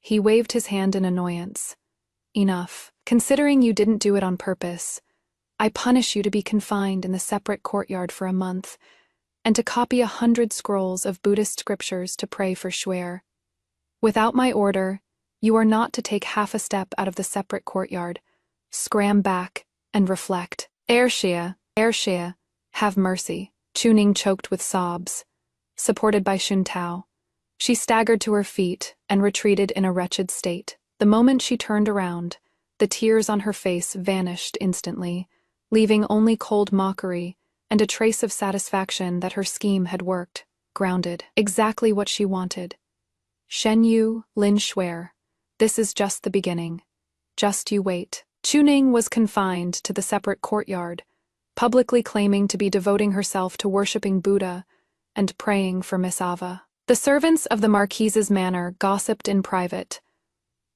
He waved his hand in annoyance. Enough. Considering you didn't do it on purpose, I punish you to be confined in the separate courtyard for a month, and to copy 100 scrolls of Buddhist scriptures to pray for Shuer. Without my order, you are not to take half a step out of the separate courtyard, scram back, and reflect. Heir Xie, have mercy. Chu Ning choked with sobs. Supported by Xun Tao, she staggered to her feet and retreated in a wretched state. The moment she turned around, the tears on her face vanished instantly, leaving only cold mockery and a trace of satisfaction that her scheme had worked, grounded. Exactly what she wanted. Shen Yu, Lin Shuer, this is just the beginning. Just you wait. Chu Ning was confined to the separate courtyard, publicly claiming to be devoting herself to worshipping Buddha and praying for Miss Ava. The servants of the Marquise's manor gossiped in private,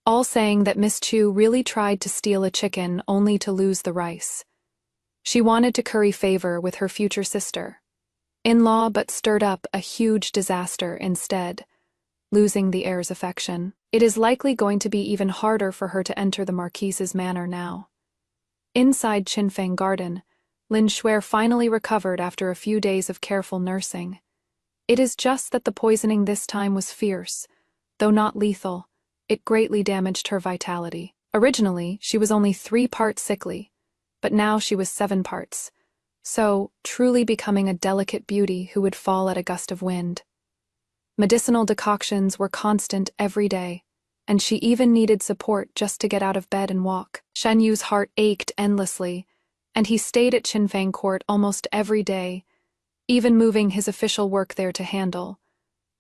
all saying that Miss Chu really tried to steal a chicken only to lose the rice. She wanted to curry favor with her future sister-in-law, but stirred up a huge disaster instead, losing the heir's affection. It is likely going to be even harder for her to enter the Marquise's manor now. Inside Qinfeng Garden, Lin Shuer finally recovered after a few days of careful nursing. It is just that the poisoning this time was fierce, though not lethal. It greatly damaged her vitality. Originally, she was only 3 parts sickly, but now she was 7 parts, so truly becoming a delicate beauty who would fall at a gust of wind. Medicinal decoctions were constant every day, and she even needed support just to get out of bed and walk. Shen Yu's heart ached endlessly, and he stayed at Qinfeng Court almost every day, even moving his official work there to handle.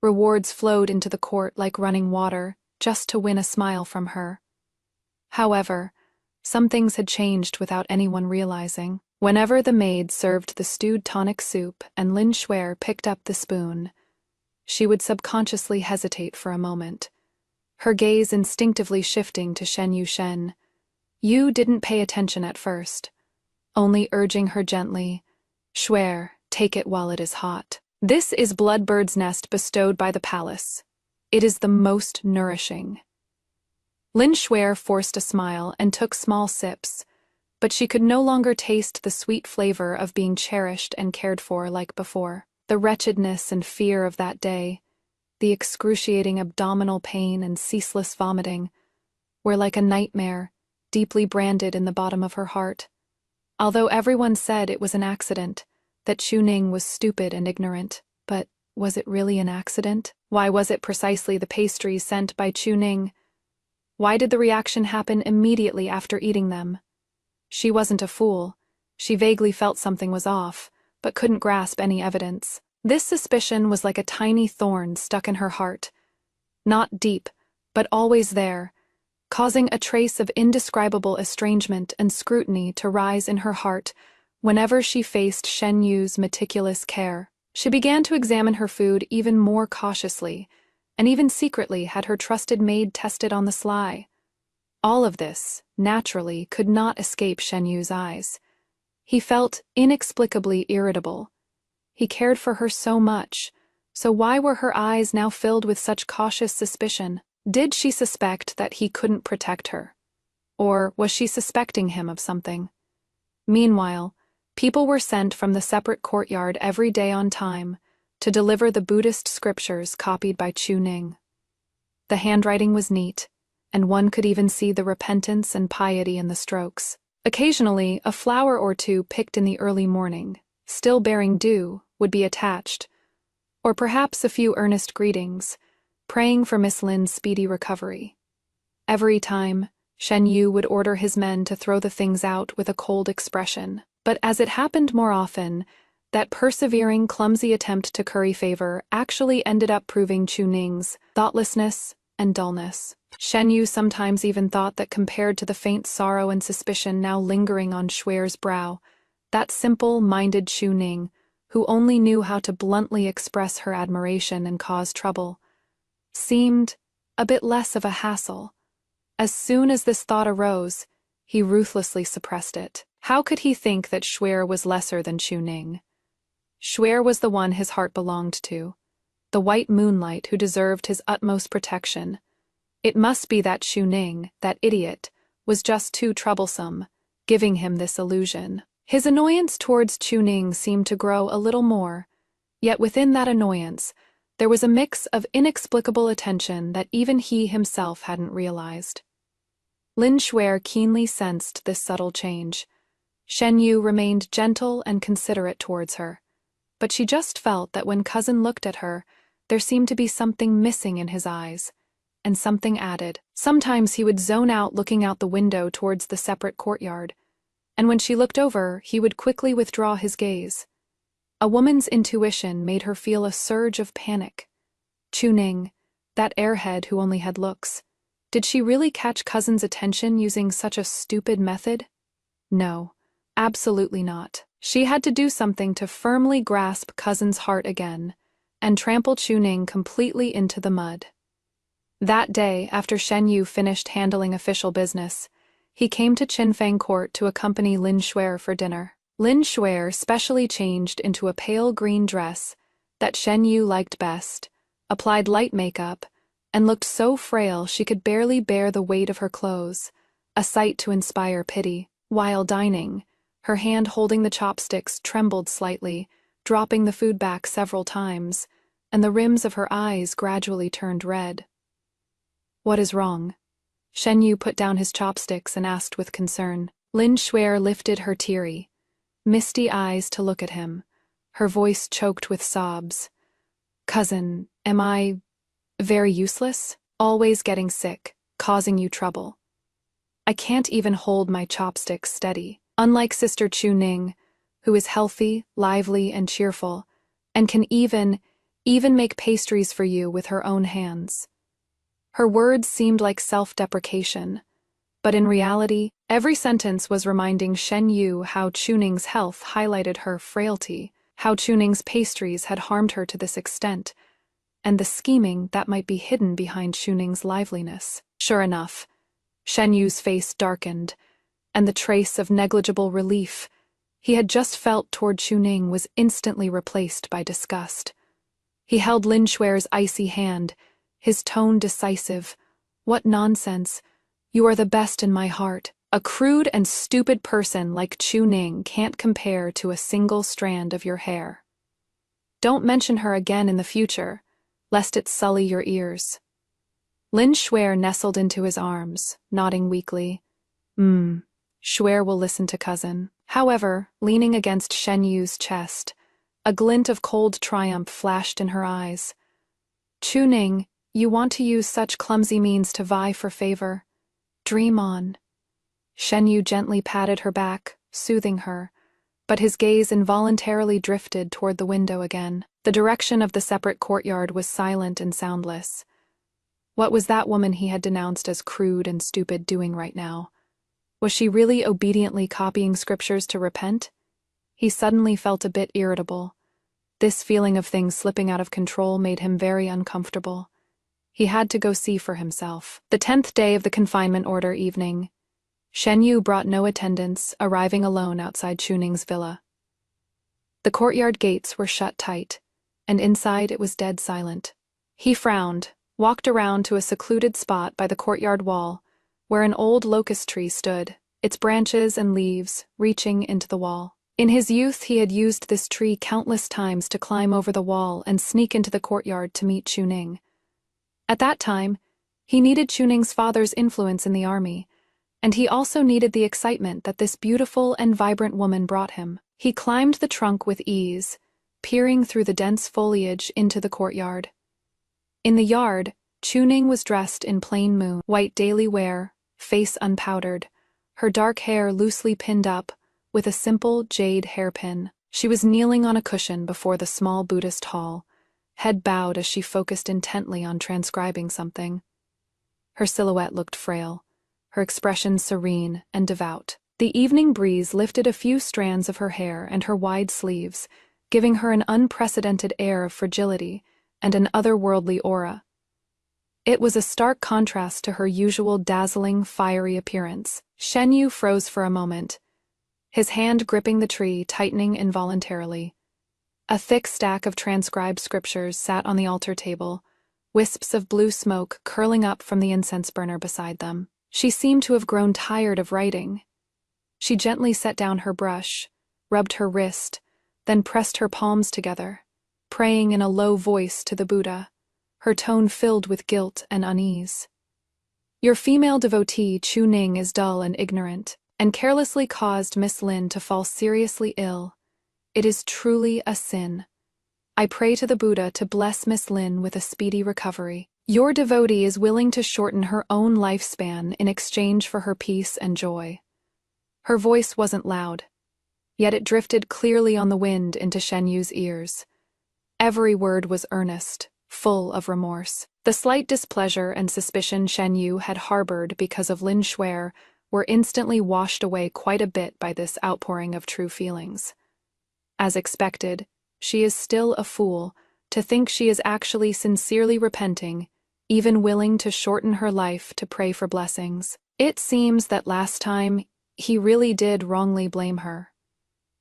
Rewards flowed into the court like running water, just to win a smile from her. However, some things had changed without anyone realizing. Whenever the maid served the stewed tonic soup and Lin Shuer picked up the spoon, she would subconsciously hesitate for a moment, her gaze instinctively shifting to Shen Yu Shen. Yu didn't pay attention at first, only urging her gently, Schwer, take it while it is hot. This is bloodbird's nest bestowed by the palace. It is the most nourishing. Lin Schwer forced a smile and took small sips, but she could no longer taste the sweet flavor of being cherished and cared for like before. The wretchedness and fear of that day, the excruciating abdominal pain and ceaseless vomiting, were like a nightmare, deeply branded in the bottom of her heart. Although everyone said it was an accident, that Chu Ning was stupid and ignorant, but was it really an accident? Why was it precisely the pastries sent by Chu Ning? Why did the reaction happen immediately after eating them? She wasn't a fool. She vaguely felt something was off, but couldn't grasp any evidence. This suspicion was like a tiny thorn stuck in her heart. Not deep, but always there, causing a trace of indescribable estrangement and scrutiny to rise in her heart whenever she faced Shen Yu's meticulous care. She began to examine her food even more cautiously, and even secretly had her trusted maid tested on the sly. All of this, naturally, could not escape Shen Yu's eyes. He felt inexplicably irritable. He cared for her so much, so why were her eyes now filled with such cautious suspicion? Did she suspect that he couldn't protect her? Or was she suspecting him of something? Meanwhile, people were sent from the separate courtyard every day on time to deliver the Buddhist scriptures copied by Chu Ning. The handwriting was neat, and one could even see the repentance and piety in the strokes. Occasionally, a flower or two picked in the early morning, still bearing dew, would be attached, or perhaps a few earnest greetings, praying for Miss Lin's speedy recovery. Every time, Shen Yu would order his men to throw the things out with a cold expression. But as it happened more often, that persevering, clumsy attempt to curry favor actually ended up proving Chu Ning's thoughtlessness and dullness. Shen Yu sometimes even thought that compared to the faint sorrow and suspicion now lingering on Schwer's brow, that simple-minded Chu Ning, who only knew how to bluntly express her admiration and cause trouble, seemed a bit less of a hassle. As soon as this thought arose, he ruthlessly suppressed it. How could he think that Schwer was lesser than Chu Ning? Schwer was the one his heart belonged to, the white moonlight who deserved his utmost protection. It must be that Chu Ning, that idiot, was just too troublesome, giving him this illusion. His annoyance towards Chu Ning seemed to grow a little more, yet within that annoyance, there was a mix of inexplicable attention that even he himself hadn't realized. Lin Schwer keenly sensed this subtle change. Shen Yu remained gentle and considerate towards her, but she just felt that when cousin looked at her, there seemed to be something missing in his eyes, and something added. Sometimes he would zone out looking out the window towards the separate courtyard, and when she looked over, he would quickly withdraw his gaze. A woman's intuition made her feel a surge of panic. Chu Ning, that airhead who only had looks, did she really catch cousin's attention using such a stupid method? No. Absolutely not. She had to do something to firmly grasp cousin's heart again and trample Chu Ning completely into the mud. That day, after Shen Yu finished handling official business, he came to Qinfang Court to accompany Lin Schwer for dinner. Lin Schwer specially changed into a pale green dress that Shen Yu liked best, applied light makeup, and looked so frail she could barely bear the weight of her clothes, a sight to inspire pity. While dining, her hand holding the chopsticks trembled slightly, dropping the food back several times, and the rims of her eyes gradually turned red. "What is wrong?" Shen Yu put down his chopsticks and asked with concern. Lin Schwer lifted her teary, misty eyes to look at him, her voice choked with sobs. "Cousin, am I very useless? Always getting sick, causing you trouble? I can't even hold my chopsticks steady. Unlike Sister Chu Ning, who is healthy, lively, and cheerful, and can even make pastries for you with her own hands." Her words seemed like self-deprecation, but in reality, every sentence was reminding Shen Yu how Chu Ning's health highlighted her frailty, how Chu Ning's pastries had harmed her to this extent, and the scheming that might be hidden behind Chu Ning's liveliness. Sure enough, Shen Yu's face darkened, and the trace of negligible relief, he had just felt toward Chuning was instantly replaced by disgust. He held Lin Shuer's icy hand, his tone decisive. "What nonsense. You are the best in my heart. A crude and stupid person like Chuning can't compare to a single strand of your hair. Don't mention her again in the future, lest it sully your ears." Lin Shuer nestled into his arms, nodding weakly. Shuer will listen to cousin." However, leaning against Shen Yu's chest, a glint of cold triumph flashed in her eyes. "Chuning, you want to use such clumsy means to vie for favor? Dream on." Shen Yu gently patted her back, soothing her, but his gaze involuntarily drifted toward the window again. The direction of the separate courtyard was silent and soundless. What was that woman he had denounced as crude and stupid doing right now? Was she really obediently copying scriptures to repent? He suddenly felt a bit irritable. This feeling of things slipping out of control made him very uncomfortable. He had to go see for himself. The 10th day of the confinement order evening. Shen Yu brought no attendants, arriving alone outside Chuning's villa. The courtyard gates were shut tight, and inside it was dead silent. He frowned, walked around to a secluded spot by the courtyard wall, where an old locust tree stood, its branches and leaves reaching into the wall. In his youth he had used this tree countless times to climb over the wall and sneak into the courtyard to meet Chuning. At that time, he needed Chuning's father's influence in the army, and he also needed the excitement that this beautiful and vibrant woman brought him. He climbed the trunk with ease, peering through the dense foliage into the courtyard. In the yard, Chuning was dressed in plain moon, white daily wear, face unpowdered, her dark hair loosely pinned up with a simple jade hairpin. She was kneeling on a cushion before the small Buddhist hall, head bowed as she focused intently on transcribing something. Her silhouette looked frail, her expression serene and devout. The evening breeze lifted a few strands of her hair and her wide sleeves, giving her an unprecedented air of fragility and an otherworldly aura. It was a stark contrast to her usual dazzling, fiery appearance. Shen Yu froze for a moment, his hand gripping the tree, tightening involuntarily. A thick stack of transcribed scriptures sat on the altar table, wisps of blue smoke curling up from the incense burner beside them. She seemed to have grown tired of writing. She gently set down her brush, rubbed her wrist, then pressed her palms together, praying in a low voice to the Buddha, her tone filled with guilt and unease. "Your female devotee, Chuning, is dull and ignorant, and carelessly caused Miss Lin to fall seriously ill. It is truly a sin. I pray to the Buddha to bless Miss Lin with a speedy recovery. Your devotee is willing to shorten her own lifespan in exchange for her peace and joy." Her voice wasn't loud, yet it drifted clearly on the wind into Shen Yu's ears. Every word was earnest, full of remorse. The slight displeasure and suspicion Shen Yu had harbored because of Lin Shuer were instantly washed away quite a bit by this outpouring of true feelings. As expected, she is still a fool to think she is actually sincerely repenting, even willing to shorten her life to pray for blessings. It seems that last time, he really did wrongly blame her.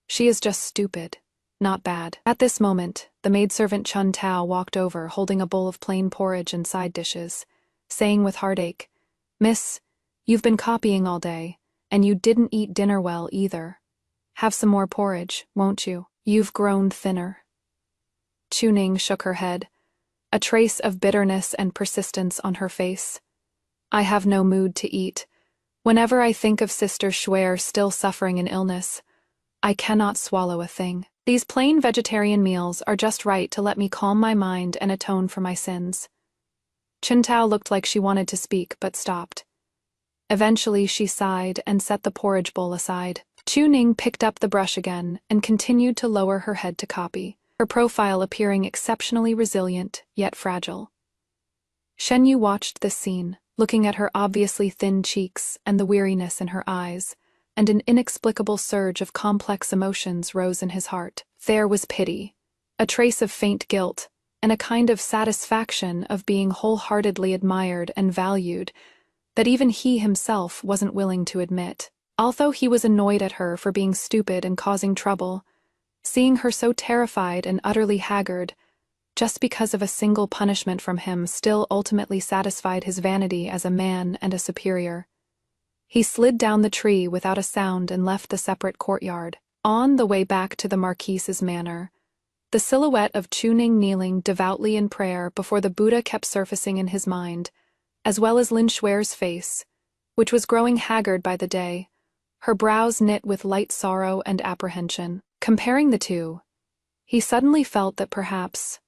She is just stupid, not bad. At this moment, the maidservant Chun Tao walked over holding a bowl of plain porridge and side dishes, saying with heartache, "Miss, you've been copying all day, and you didn't eat dinner well either. Have some more porridge, won't you? You've grown thinner." Chuning shook her head, a trace of bitterness and persistence on her face. "I have no mood to eat. Whenever I think of Sister Shuer still suffering an illness, I cannot swallow a thing. These plain vegetarian meals are just right to let me calm my mind and atone for my sins." Chun Tao looked like she wanted to speak, but stopped. Eventually she sighed and set the porridge bowl aside. Chuning picked up the brush again and continued to lower her head to copy, her profile appearing exceptionally resilient, yet fragile. Shen Yu watched this scene, looking at her obviously thin cheeks and the weariness in her eyes, and an inexplicable surge of complex emotions rose in his heart. There was pity, a trace of faint guilt, and a kind of satisfaction of being wholeheartedly admired and valued that even he himself wasn't willing to admit. Although he was annoyed at her for being stupid and causing trouble, seeing her so terrified and utterly haggard, just because of a single punishment from him still ultimately satisfied his vanity as a man and a superior. He slid down the tree without a sound and left the separate courtyard. On the way back to the Marquise's manor, the silhouette of Chuning kneeling devoutly in prayer before the Buddha kept surfacing in his mind, as well as Lin Xuer's face, which was growing haggard by the day, her brows knit with light sorrow and apprehension. Comparing the two, he suddenly felt that perhaps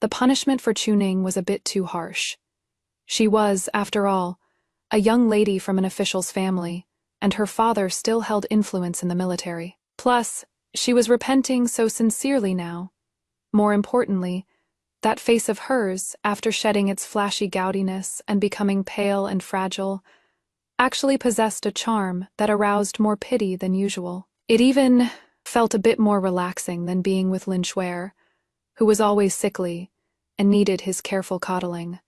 the punishment for Chuning was a bit too harsh. She was, after all, a young lady from an official's family, and her father still held influence in the military. Plus, she was repenting so sincerely now. More importantly, that face of hers, after shedding its flashy gaudiness and becoming pale and fragile, actually possessed a charm that aroused more pity than usual. It even felt a bit more relaxing than being with Lin Xuer, who was always sickly and needed his careful coddling.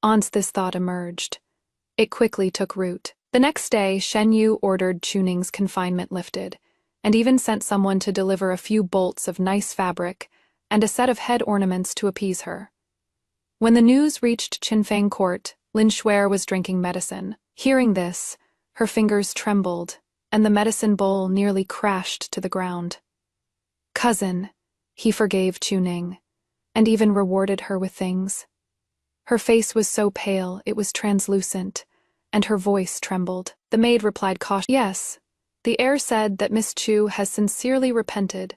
Once this thought emerged, it quickly took root. The next day, Shen Yu ordered Chuning's confinement lifted, and even sent someone to deliver a few bolts of nice fabric and a set of head ornaments to appease her. When the news reached Qinfang court, Lin Xuer was drinking medicine. Hearing this, her fingers trembled, and the medicine bowl nearly crashed to the ground. Cousin, he forgave Chuning, and even rewarded her with things. Her face was so pale it was translucent, and her voice trembled. The maid replied cautiously, "Yes, the heir said that Miss Chu has sincerely repented,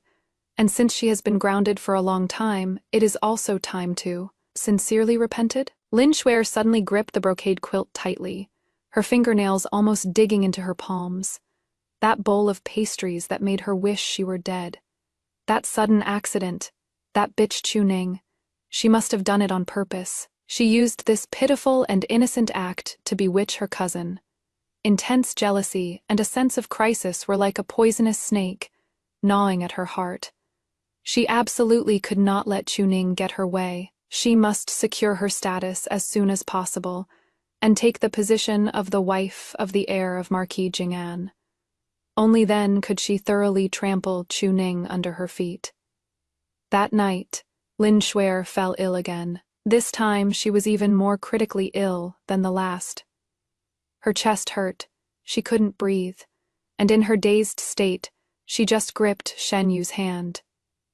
and since she has been grounded for a long time, it is also time to." Sincerely repented? Lin Xuer suddenly gripped the brocade quilt tightly, her fingernails almost digging into her palms. That bowl of pastries that made her wish she were dead. That sudden accident, that bitch Chuning, she must have done it on purpose. She used this pitiful and innocent act to bewitch her cousin. Intense jealousy and a sense of crisis were like a poisonous snake, gnawing at her heart. She absolutely could not let Chuning get her way. She must secure her status as soon as possible, and take the position of the wife of the heir of Marquis Jing'an. Only then could she thoroughly trample Chuning under her feet. That night, Lin Xuer fell ill again. This time she was even more critically ill than the last. Her chest hurt, she couldn't breathe, and in her dazed state, she just gripped Shen Yu's hand,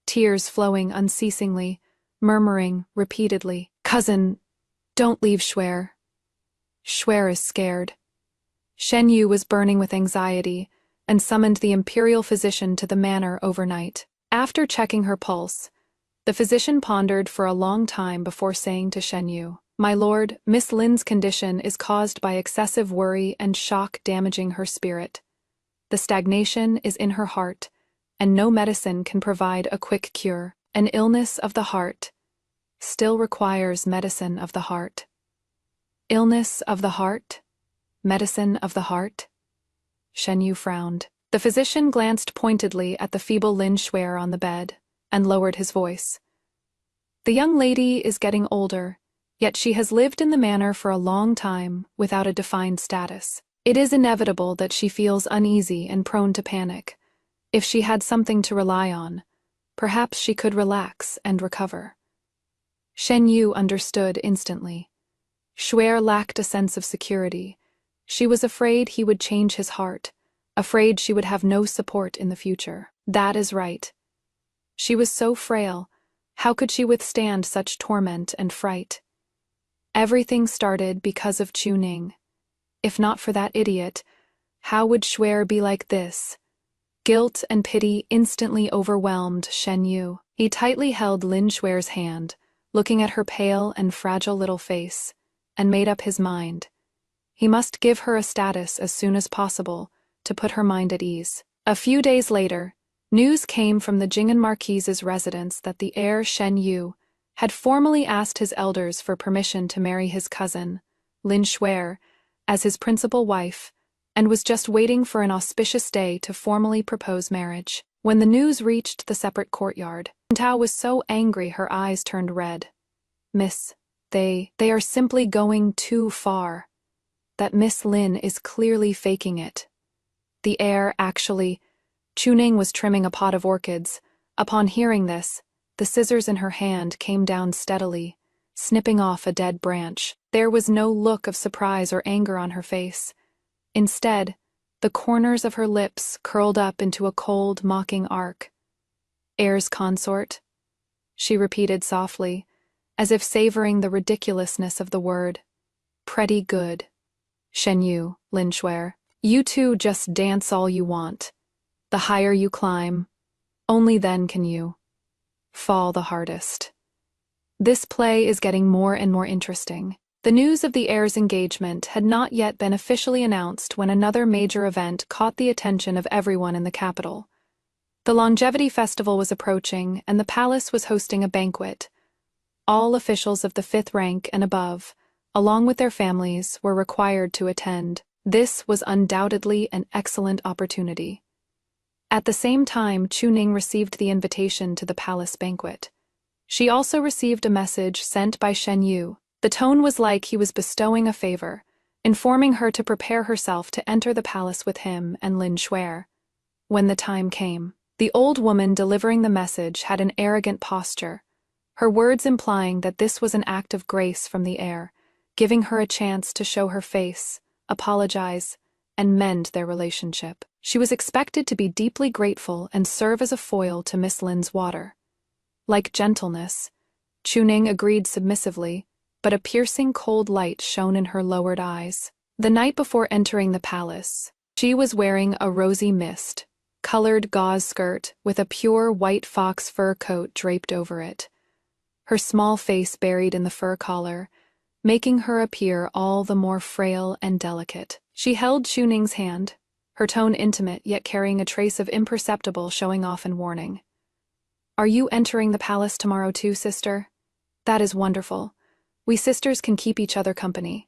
tears flowing unceasingly, murmuring repeatedly, "Cousin, don't leave Xuer. Xuer is scared." Shen Yu was burning with anxiety and summoned the imperial physician to the manor overnight. After checking her pulse, the physician pondered for a long time before saying to Shen Yu, "My lord, Miss Lin's condition is caused by excessive worry and shock damaging her spirit. The stagnation is in her heart, and no medicine can provide a quick cure. An illness of the heart still requires medicine of the heart." Illness of the heart? Medicine of the heart? Shen Yu frowned. The physician glanced pointedly at the feeble Lin Xuer on the bed, and lowered his voice. "The young lady is getting older, yet she has lived in the manor for a long time without a defined status. It is inevitable that she feels uneasy and prone to panic. If she had something to rely on, perhaps she could relax and recover." Shen Yu understood instantly. Xuer lacked a sense of security. She was afraid he would change his heart, afraid she would have no support in the future. That is right. She was so frail. How could she withstand such torment and fright? Everything started because of Chuning. If not for that idiot, how would Xuer be like this? Guilt and pity instantly overwhelmed Shen Yu. He tightly held Lin Xuer's hand, looking at her pale and fragile little face, and made up his mind. He must give her a status as soon as possible to put her mind at ease. A few days later, news came from the Jing'an Marquise's residence that the heir Shen Yu had formally asked his elders for permission to marry his cousin, Lin Xuer, as his principal wife, and was just waiting for an auspicious day to formally propose marriage. When the news reached the separate courtyard, Tao was so angry her eyes turned red. "Miss, they are simply going too far. That Miss Lin is clearly faking it. The heir actually. Chuning was trimming a pot of orchids. Upon hearing this, the scissors in her hand came down steadily, snipping off a dead branch. There was no look of surprise or anger on her face. Instead, the corners of her lips curled up into a cold, mocking arc. Heir's consort? She repeated softly, as if savoring the ridiculousness of the word. Pretty good. Shen Yu, Lin Shuer. You two just dance all you want. The higher you climb, only then can you fall the hardest. This play is getting more and more interesting. The news of the heir's engagement had not yet been officially announced when another major event caught the attention of everyone in the capital. The Longevity Festival was approaching, and the palace was hosting a banquet. All officials of the 5th rank and above, along with their families, were required to attend. This was undoubtedly an excellent opportunity. At the same time, Chuning received the invitation to the palace banquet. She also received a message sent by Shen Yu. The tone was like he was bestowing a favor, informing her to prepare herself to enter the palace with him and Lin Shuer. When the time came, the old woman delivering the message had an arrogant posture, her words implying that this was an act of grace from the heir, giving her a chance to show her face, apologize, and mend their relationship. She was expected to be deeply grateful and serve as a foil to Miss Lin's water. Like gentleness, Chuning agreed submissively, but a piercing cold light shone in her lowered eyes. The night before entering the palace, she was wearing a rosy mist-colored gauze skirt with a pure white fox fur coat draped over it, her small face buried in the fur collar, making her appear all the more frail and delicate. She held Chuning's hand, her tone intimate yet carrying a trace of imperceptible showing off and warning. Are you entering the palace tomorrow too, sister? That is wonderful. We sisters can keep each other company.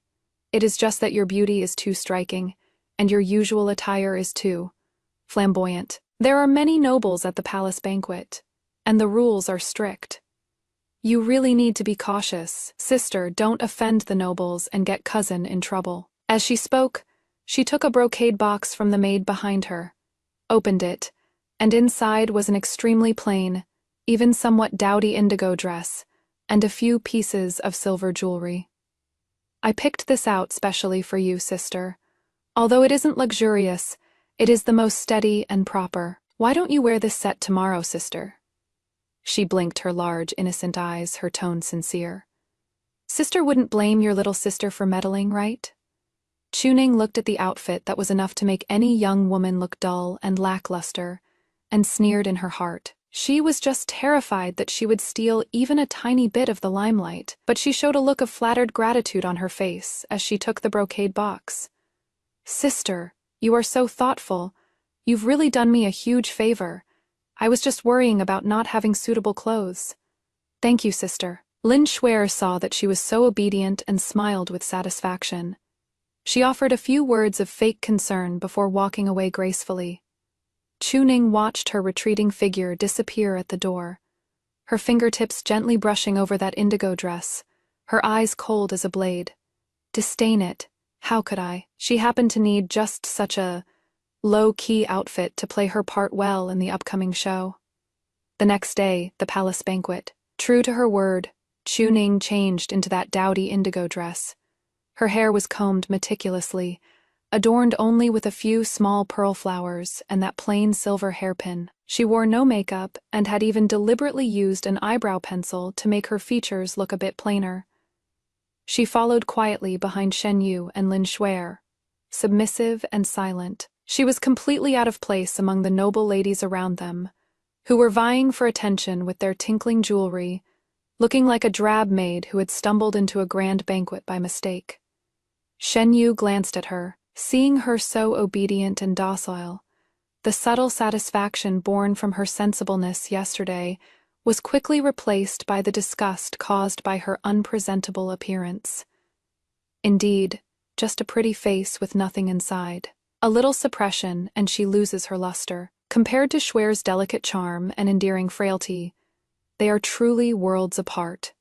It is just that your beauty is too striking, and your usual attire is too flamboyant. There are many nobles at the palace banquet, and the rules are strict. You really need to be cautious. Sister, don't offend the nobles and get cousin in trouble. As she spoke, she took a brocade box from the maid behind her, opened it, and inside was an extremely plain, even somewhat dowdy indigo dress, and a few pieces of silver jewelry. I picked this out specially for you, sister. Although it isn't luxurious, it is the most steady and proper. Why don't you wear this set tomorrow, sister? She blinked her large, innocent eyes, her tone sincere. Sister wouldn't blame your little sister for meddling, right? Chuning looked at the outfit that was enough to make any young woman look dull and lackluster, and sneered in her heart. She was just terrified that she would steal even a tiny bit of the limelight, but she showed a look of flattered gratitude on her face as she took the brocade box. Sister, you are so thoughtful. You've really done me a huge favor. I was just worrying about not having suitable clothes. Thank you, sister. Lin Shuer saw that she was so obedient and smiled with satisfaction. She offered a few words of fake concern before walking away gracefully. Chuning watched her retreating figure disappear at the door, her fingertips gently brushing over that indigo dress, her eyes cold as a blade. Disdain it. How could I? She happened to need just such a low-key outfit to play her part well in the upcoming show. The next day, the palace banquet. True to her word, Chuning changed into that dowdy indigo dress. Her hair was combed meticulously, adorned only with a few small pearl flowers and that plain silver hairpin. She wore no makeup and had even deliberately used an eyebrow pencil to make her features look a bit plainer. She followed quietly behind Shen Yu and Lin Shuer, submissive and silent. She was completely out of place among the noble ladies around them, who were vying for attention with their tinkling jewelry, looking like a drab maid who had stumbled into a grand banquet by mistake. Shen Yu glanced at her, seeing her so obedient and docile. The subtle satisfaction born from her sensibleness yesterday was quickly replaced by the disgust caused by her unpresentable appearance. Indeed, just a pretty face with nothing inside. A little suppression, and she loses her luster. Compared to Shuer's delicate charm and endearing frailty, they are truly worlds apart.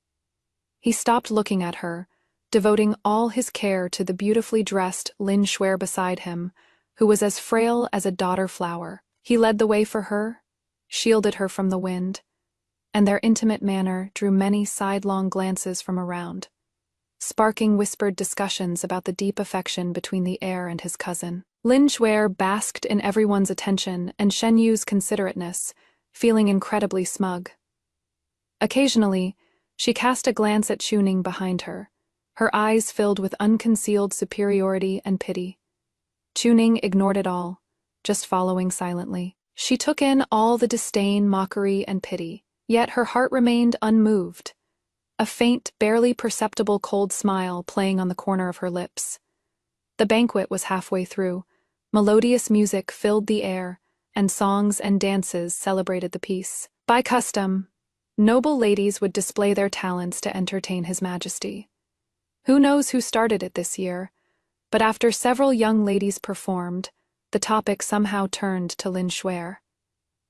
He stopped looking at her, devoting all his care to the beautifully dressed Lin Shuer beside him, who was as frail as a dodder flower. He led the way for her, shielded her from the wind, and their intimate manner drew many sidelong glances from around, sparking whispered discussions about the deep affection between the heir and his cousin. Lin Xuer basked in everyone's attention and Shen Yu's considerateness, feeling incredibly smug. Occasionally, she cast a glance at Chuning behind her, her eyes filled with unconcealed superiority and pity. Chuning ignored it all, just following silently. She took in all the disdain, mockery, and pity, yet her heart remained unmoved, a faint, barely perceptible cold smile playing on the corner of her lips. The banquet was halfway through. Melodious music filled the air, and songs and dances celebrated the peace. By custom, noble ladies would display their talents to entertain His Majesty. Who knows who started it this year, but after several young ladies performed, the topic somehow turned to Lin Xuer.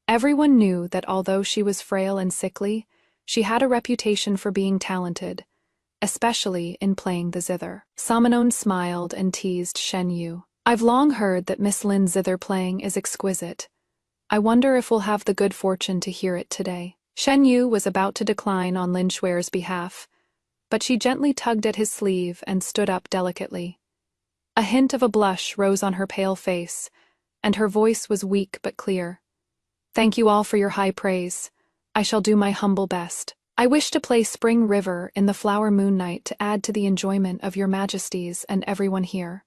Everyone knew that although she was frail and sickly, she had a reputation for being talented, especially in playing the zither. Samanon smiled and teased Shen Yu. "I've long heard that Miss Lin's zither playing is exquisite. I wonder if we'll have the good fortune to hear it today." Shen Yu was about to decline on Lin Xuer's behalf, but she gently tugged at his sleeve and stood up delicately. A hint of a blush rose on her pale face, and her voice was weak but clear. "Thank you all for your high praise. I shall do my humble best. I wish to play Spring River in the flower moon night to add to the enjoyment of your majesties and everyone here."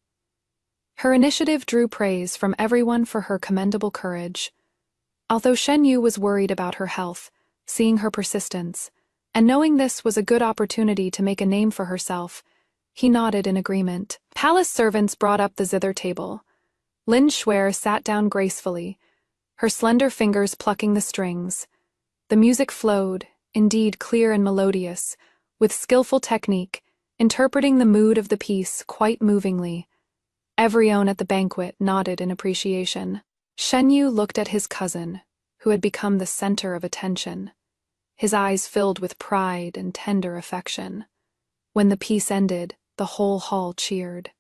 Her initiative drew praise from everyone for her commendable courage. Although Shen Yu was worried about her health, seeing her persistence, and knowing this was a good opportunity to make a name for herself, he nodded in agreement. Palace servants brought up the zither table. Lin Xuer sat down gracefully, her slender fingers plucking the strings. The music flowed, indeed clear and melodious, with skillful technique, interpreting the mood of the piece quite movingly. Everyone at the banquet nodded in appreciation. Shen Yu looked at his cousin, who had become the center of attention, his eyes filled with pride and tender affection. When the piece ended, the whole hall cheered.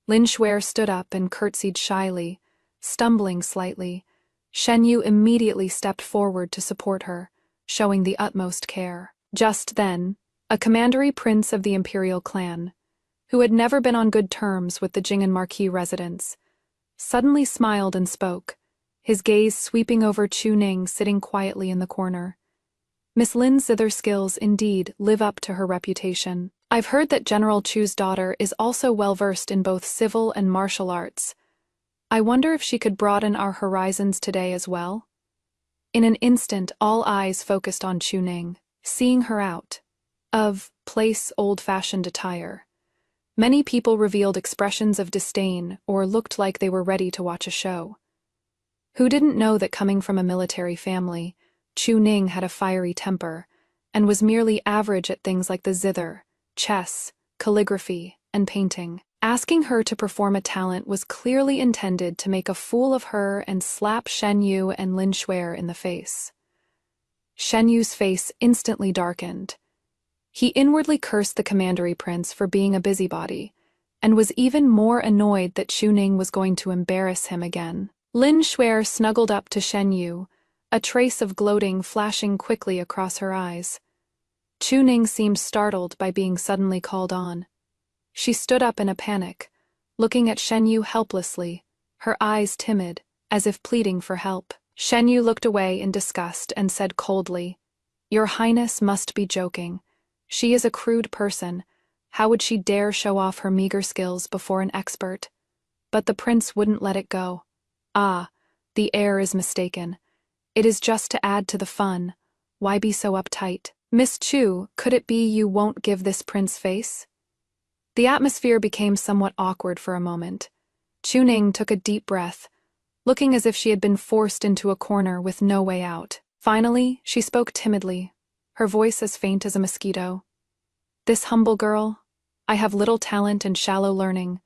Lin Xuer stood up and curtsied shyly, stumbling slightly. Shen Yu immediately stepped forward to support her, showing the utmost care. Just then, a commandery prince of the imperial clan, who had never been on good terms with the Jing'an Marquis residents, suddenly smiled and spoke, his gaze sweeping over Chuning sitting quietly in the corner. "Miss Lin's zither skills indeed live up to her reputation. I've heard that General Chu's daughter is also well-versed in both civil and martial arts. I wonder if she could broaden our horizons today as well?" In an instant, all eyes focused on Chuning, seeing her out of place old-fashioned attire. Many people revealed expressions of disdain or looked like they were ready to watch a show. Who didn't know that coming from a military family, Chuning had a fiery temper and was merely average at things like the zither, chess, calligraphy, and painting. Asking her to perform a talent was clearly intended to make a fool of her and slap Shen Yu and Lin Xuer in the face. Shen Yu's face instantly darkened. He inwardly cursed the commandery prince for being a busybody, and was even more annoyed that Chuning was going to embarrass him again. Lin Xuer snuggled up to Shen Yu, a trace of gloating flashing quickly across her eyes. Chuning seemed startled by being suddenly called on. She stood up in a panic, looking at Shen Yu helplessly, her eyes timid, as if pleading for help. Shen Yu looked away in disgust and said coldly, "Your Highness must be joking. She is a crude person. How would she dare show off her meager skills before an expert?" But the prince wouldn't let it go. "Ah, the heir is mistaken. It is just to add to the fun. Why be so uptight? Miss Chu, could it be you won't give this prince face?" The atmosphere became somewhat awkward for a moment. Chuning took a deep breath, looking as if she had been forced into a corner with no way out. Finally, she spoke timidly, her voice as faint as a mosquito. "This humble girl, I have little talent and shallow learning,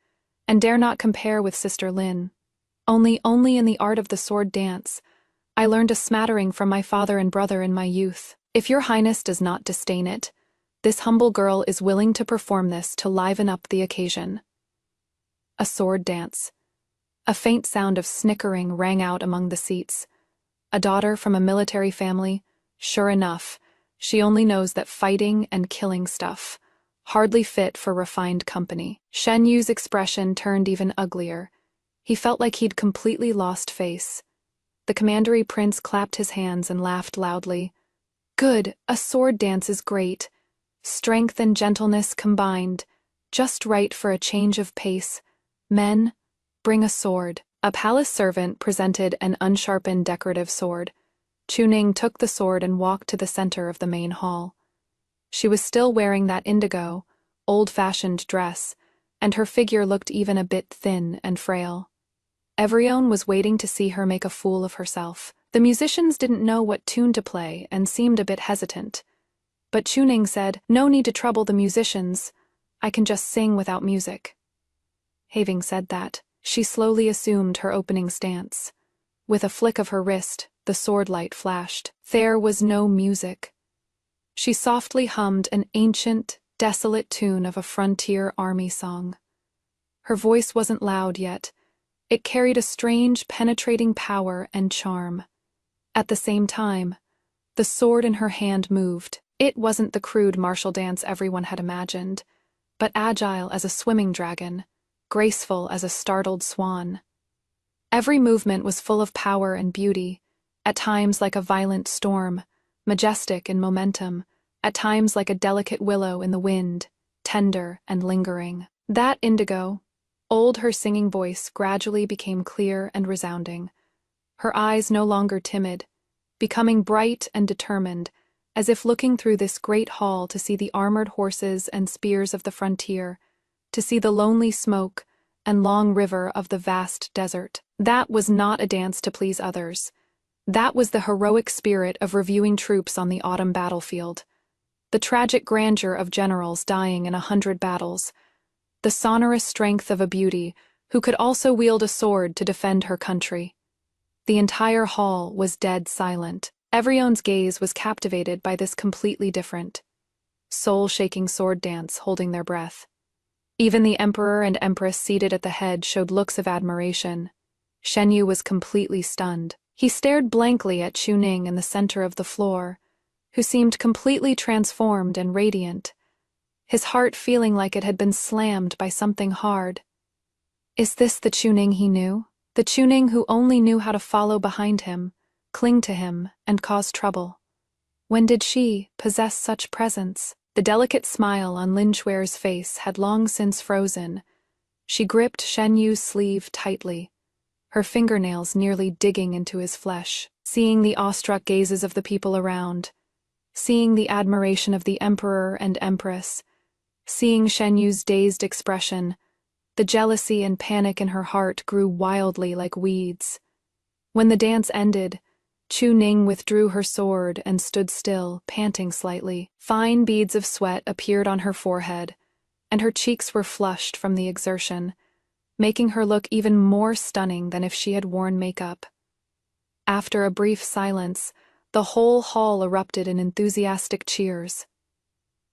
and dare not compare with Sister Lin. Only in the art of the sword dance, I learned a smattering from my father and brother in my youth. If your Highness does not disdain it, this humble girl is willing to perform this to liven up the occasion." A sword dance. A faint sound of snickering rang out among the seats. A daughter from a military family? Sure enough, she only knows that fighting and killing stuff. Hardly fit for refined company. Shen Yu's expression turned even uglier. He felt like he'd completely lost face. The commandery prince clapped his hands and laughed loudly. Good, a sword dance is great. Strength and gentleness combined. Just right for a change of pace. Men, bring a sword. A palace servant presented an unsharpened decorative sword. Chuning took the sword and walked to the center of the main hall. She was still wearing that indigo, old-fashioned dress, and her figure looked even a bit thin and frail. Everyone was waiting to see her make a fool of herself. The musicians didn't know what tune to play and seemed a bit hesitant. But Chuning said, "No need to trouble the musicians. I can just sing without music." Having said that, she slowly assumed her opening stance. With a flick of her wrist, the sword light flashed. There was no music. She softly hummed an ancient, desolate tune of a frontier army song. Her voice wasn't loud yet. It carried a strange, penetrating power and charm. At the same time, the sword in her hand moved. It wasn't the crude martial dance everyone had imagined, but agile as a swimming dragon, graceful as a startled swan. Every movement was full of power and beauty, at times like a violent storm, majestic in momentum, at times like a delicate willow in the wind, tender and lingering. That indigo, her singing voice gradually became clear and resounding, her eyes no longer timid, becoming bright and determined, as if looking through this great hall to see the armored horses and spears of the frontier, to see the lonely smoke and long river of the vast desert. That was not a dance to please others. That was the heroic spirit of reviewing troops on the autumn battlefield, the tragic grandeur of generals dying in 100 battles, the sonorous strength of a beauty who could also wield a sword to defend her country. The entire hall was dead silent. Everyone's gaze was captivated by this completely different, soul-shaking sword dance, holding their breath. Even the emperor and empress seated at the head showed looks of admiration. Shen Yu was completely stunned. He stared blankly at Chuning in the center of the floor, who seemed completely transformed and radiant, his heart feeling like it had been slammed by something hard. Is this the Chuning he knew? The Chuning who only knew how to follow behind him, cling to him, and cause trouble? When did she possess such presence? The delicate smile on Lin Xuer's face had long since frozen. She gripped Shen Yu's sleeve tightly, her fingernails nearly digging into his flesh. Seeing the awestruck gazes of the people around, seeing the admiration of the emperor and empress, seeing Shen Yu's dazed expression, the jealousy and panic in her heart grew wildly like weeds. When the dance ended, Chuning withdrew her sword and stood still, panting slightly. Fine beads of sweat appeared on her forehead, and her cheeks were flushed from the exertion, making her look even more stunning than if she had worn makeup. After a brief silence, the whole hall erupted in enthusiastic cheers.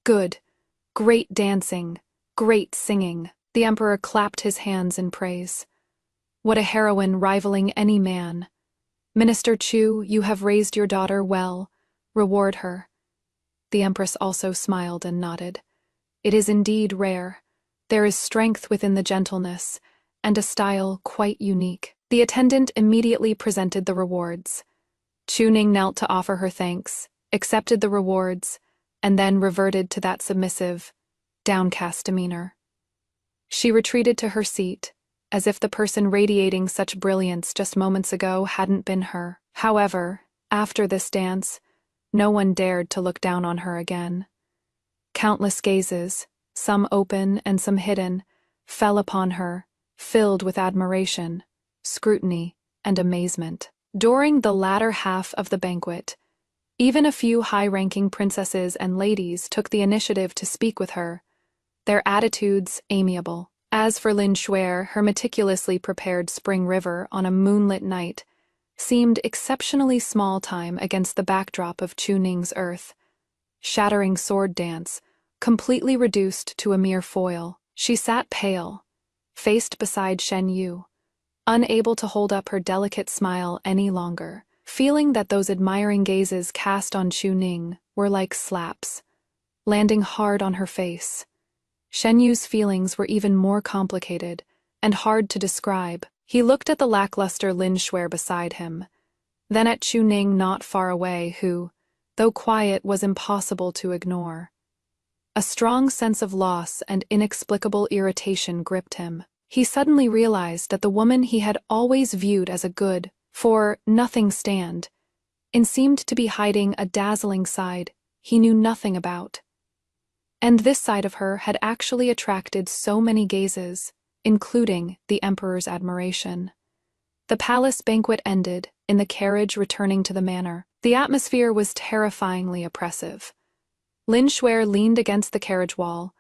Good. Great dancing. Great singing. The emperor clapped his hands in praise. What a heroine rivaling any man. Minister Chu, you have raised your daughter well. Reward her. The empress also smiled and nodded. It is indeed rare. There is strength within the gentleness, and a style quite unique. The attendant immediately presented the rewards. Chuning knelt to offer her thanks, accepted the rewards, and then reverted to that submissive, downcast demeanor. She retreated to her seat, as if the person radiating such brilliance just moments ago hadn't been her. However, after this dance, no one dared to look down on her again. Countless gazes, some open and some hidden, fell upon her, filled with admiration, scrutiny, and amazement. During the latter half of the banquet, even a few high-ranking princesses and ladies took the initiative to speak with her, their attitudes amiable. As for Lin Xuer, her meticulously prepared spring river on a moonlit night seemed exceptionally small time against the backdrop of Chuning's earth. Shattering sword dance, completely reduced to a mere foil. She sat pale, faced beside Shen Yu, unable to hold up her delicate smile any longer, feeling that those admiring gazes cast on Chu Ning were like slaps, landing hard on her face. Shen Yu's feelings were even more complicated and hard to describe. He looked at the lackluster Lin Shuer beside him, then at Chu Ning not far away who, though quiet, was impossible to ignore. A strong sense of loss and inexplicable irritation gripped him. He suddenly realized that the woman he had always viewed as a good, for nothing stand, and seemed to be hiding a dazzling side he knew nothing about. And this side of her had actually attracted so many gazes, including the emperor's admiration. The palace banquet ended, in the carriage returning to the manor. The atmosphere was terrifyingly oppressive. Lin Shuer leaned against the carriage wall,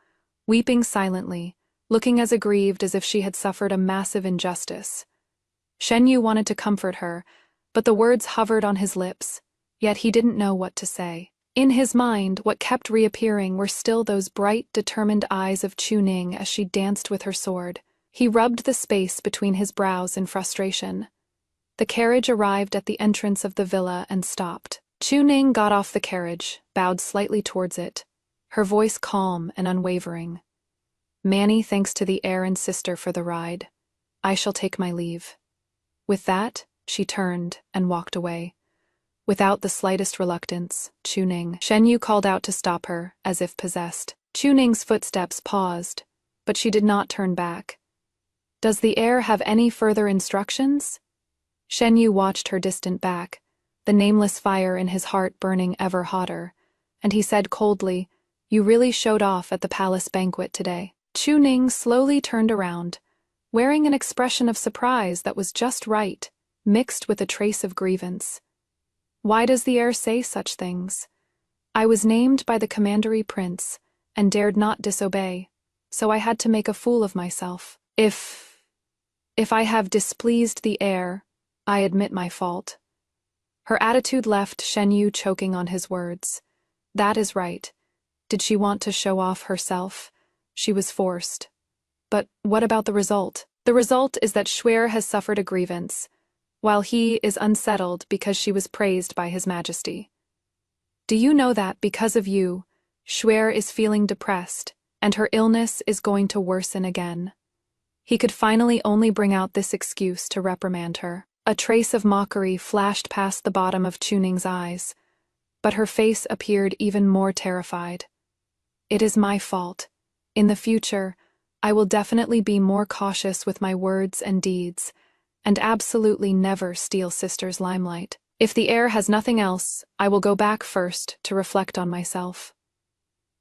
weeping silently, looking as aggrieved as if she had suffered a massive injustice. Shen Yu wanted to comfort her, but the words hovered on his lips, yet he didn't know what to say. In his mind, what kept reappearing were still those bright, determined eyes of Chu Ning as she danced with her sword. He rubbed the space between his brows in frustration. The carriage arrived at the entrance of the villa and stopped. Chu Ning got off the carriage, bowed slightly towards it, her voice calm and unwavering. "Many thanks to the heir and sister for the ride. I shall take my leave." With that, she turned and walked away. Without the slightest reluctance, Shen Yu called out to stop her, as if possessed. Chu Ning's footsteps paused, but she did not turn back. "Does the heir have any further instructions?" Shen Yu watched her distant back, the nameless fire in his heart burning ever hotter, and he said coldly, "You really showed off at the palace banquet today." Chu Ning slowly turned around, wearing an expression of surprise that was just right, mixed with a trace of grievance. "Why does the heir say such things? I was named by the commandery prince, and dared not disobey, so I had to make a fool of myself. If I have displeased the heir, I admit my fault." Her attitude left Shen Yu choking on his words. That is right. Did she want to show off herself? She was forced. But what about the result? The result is that Shuer has suffered a grievance, while he is unsettled because she was praised by His Majesty. Do you know that, because of you, Shuer is feeling depressed, and her illness is going to worsen again? He could finally only bring out this excuse to reprimand her. A trace of mockery flashed past the bottom of Chu Ning's eyes, but her face appeared even more terrified. "It is my fault. In the future, I will definitely be more cautious with my words and deeds, and absolutely never steal sister's limelight. If the heir has nothing else, I will go back first to reflect on myself."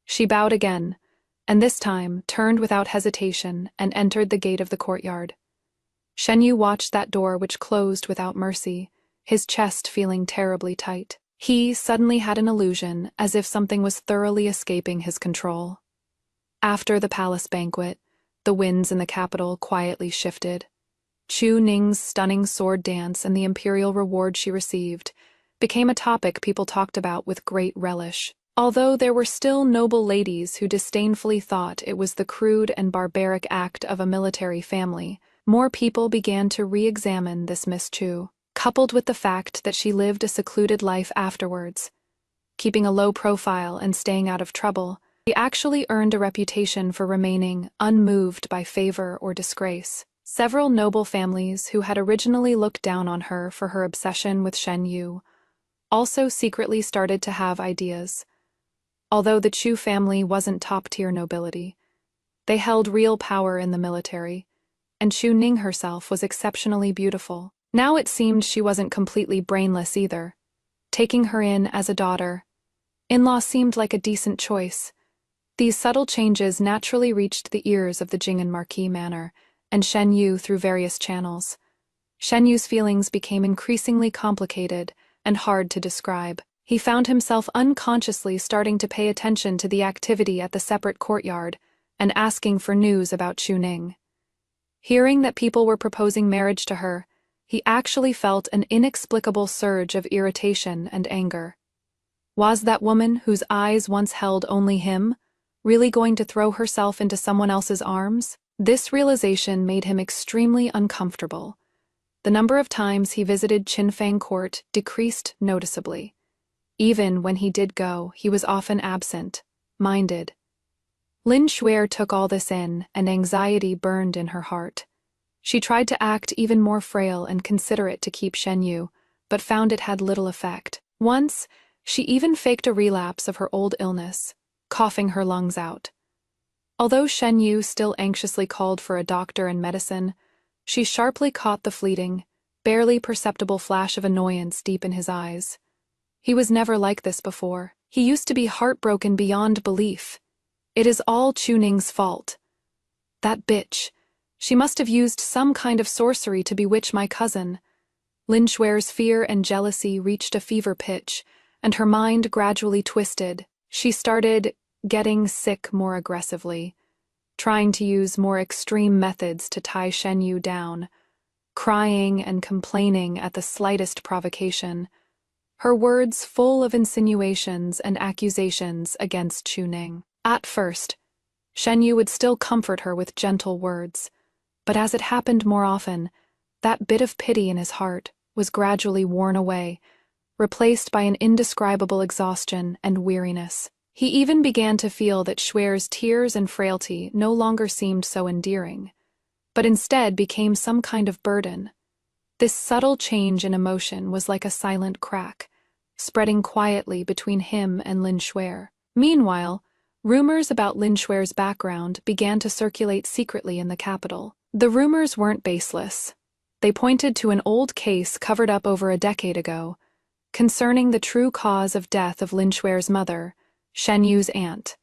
She bowed again, and this time turned without hesitation and entered the gate of the courtyard. Shen Yu watched that door which closed without mercy, his chest feeling terribly tight. He suddenly had an illusion as if something was thoroughly escaping his control. After the palace banquet, the winds in the capital quietly shifted. Chu Ning's stunning sword dance and the imperial reward she received became a topic people talked about with great relish. Although there were still noble ladies who disdainfully thought it was the crude and barbaric act of a military family, more people began to re-examine this Miss Chu, coupled with the fact that she lived a secluded life afterwards. Keeping a low profile and staying out of trouble, she actually earned a reputation for remaining unmoved by favor or disgrace. Several noble families who had originally looked down on her for her obsession with Shen Yu also secretly started to have ideas. Although the Chu family wasn't top-tier nobility, they held real power in the military, and Chu Ning herself was exceptionally beautiful. Now it seemed she wasn't completely brainless either. Taking her in as a daughter-in-law seemed like a decent choice. These subtle changes naturally reached the ears of the Jing'an Marquis Manor, and Shen Yu through various channels. Shen Yu's feelings became increasingly complicated and hard to describe. He found himself unconsciously starting to pay attention to the activity at the separate courtyard and asking for news about Chu Ning. Hearing that people were proposing marriage to her, he actually felt an inexplicable surge of irritation and anger. Was that woman, whose eyes once held only him, really going to throw herself into someone else's arms? This realization made him extremely uncomfortable, The number of times he visited Qinfang Court decreased noticeably. Even when he did go, he was often absent, minded. Lin Xuer took all this in, and anxiety burned in her heart. She tried to act even more frail and considerate to keep Shen Yu, but found it had little effect. Once, she even faked a relapse of her old illness, coughing her lungs out. Although Shen Yu still anxiously called for a doctor and medicine, she sharply caught the fleeting, barely perceptible flash of annoyance deep in his eyes. He was never like this before. He used to be heartbroken beyond belief. It is all Chuning's fault. That bitch. She must have used some kind of sorcery to bewitch my cousin. Lin Xuer's fear and jealousy reached a fever pitch, and her mind gradually twisted. She started getting sick more aggressively, trying to use more extreme methods to tie Shen Yu down, crying and complaining at the slightest provocation, her words full of insinuations and accusations against Chuning. At first, Shen Yu would still comfort her with gentle words, but as it happened more often, that bit of pity in his heart was gradually worn away, replaced by an indescribable exhaustion and weariness. He even began to feel that Xuer's tears and frailty no longer seemed so endearing, but instead became some kind of burden. This subtle change in emotion was like a silent crack, spreading quietly between him and Lin Xuer. Meanwhile, rumors about Lin Xuer's background began to circulate secretly in the capital. The rumors weren't baseless. They pointed to an old case covered up over a decade ago, concerning the true cause of death of Lin Xuer's mother, Shen Yu's aunt,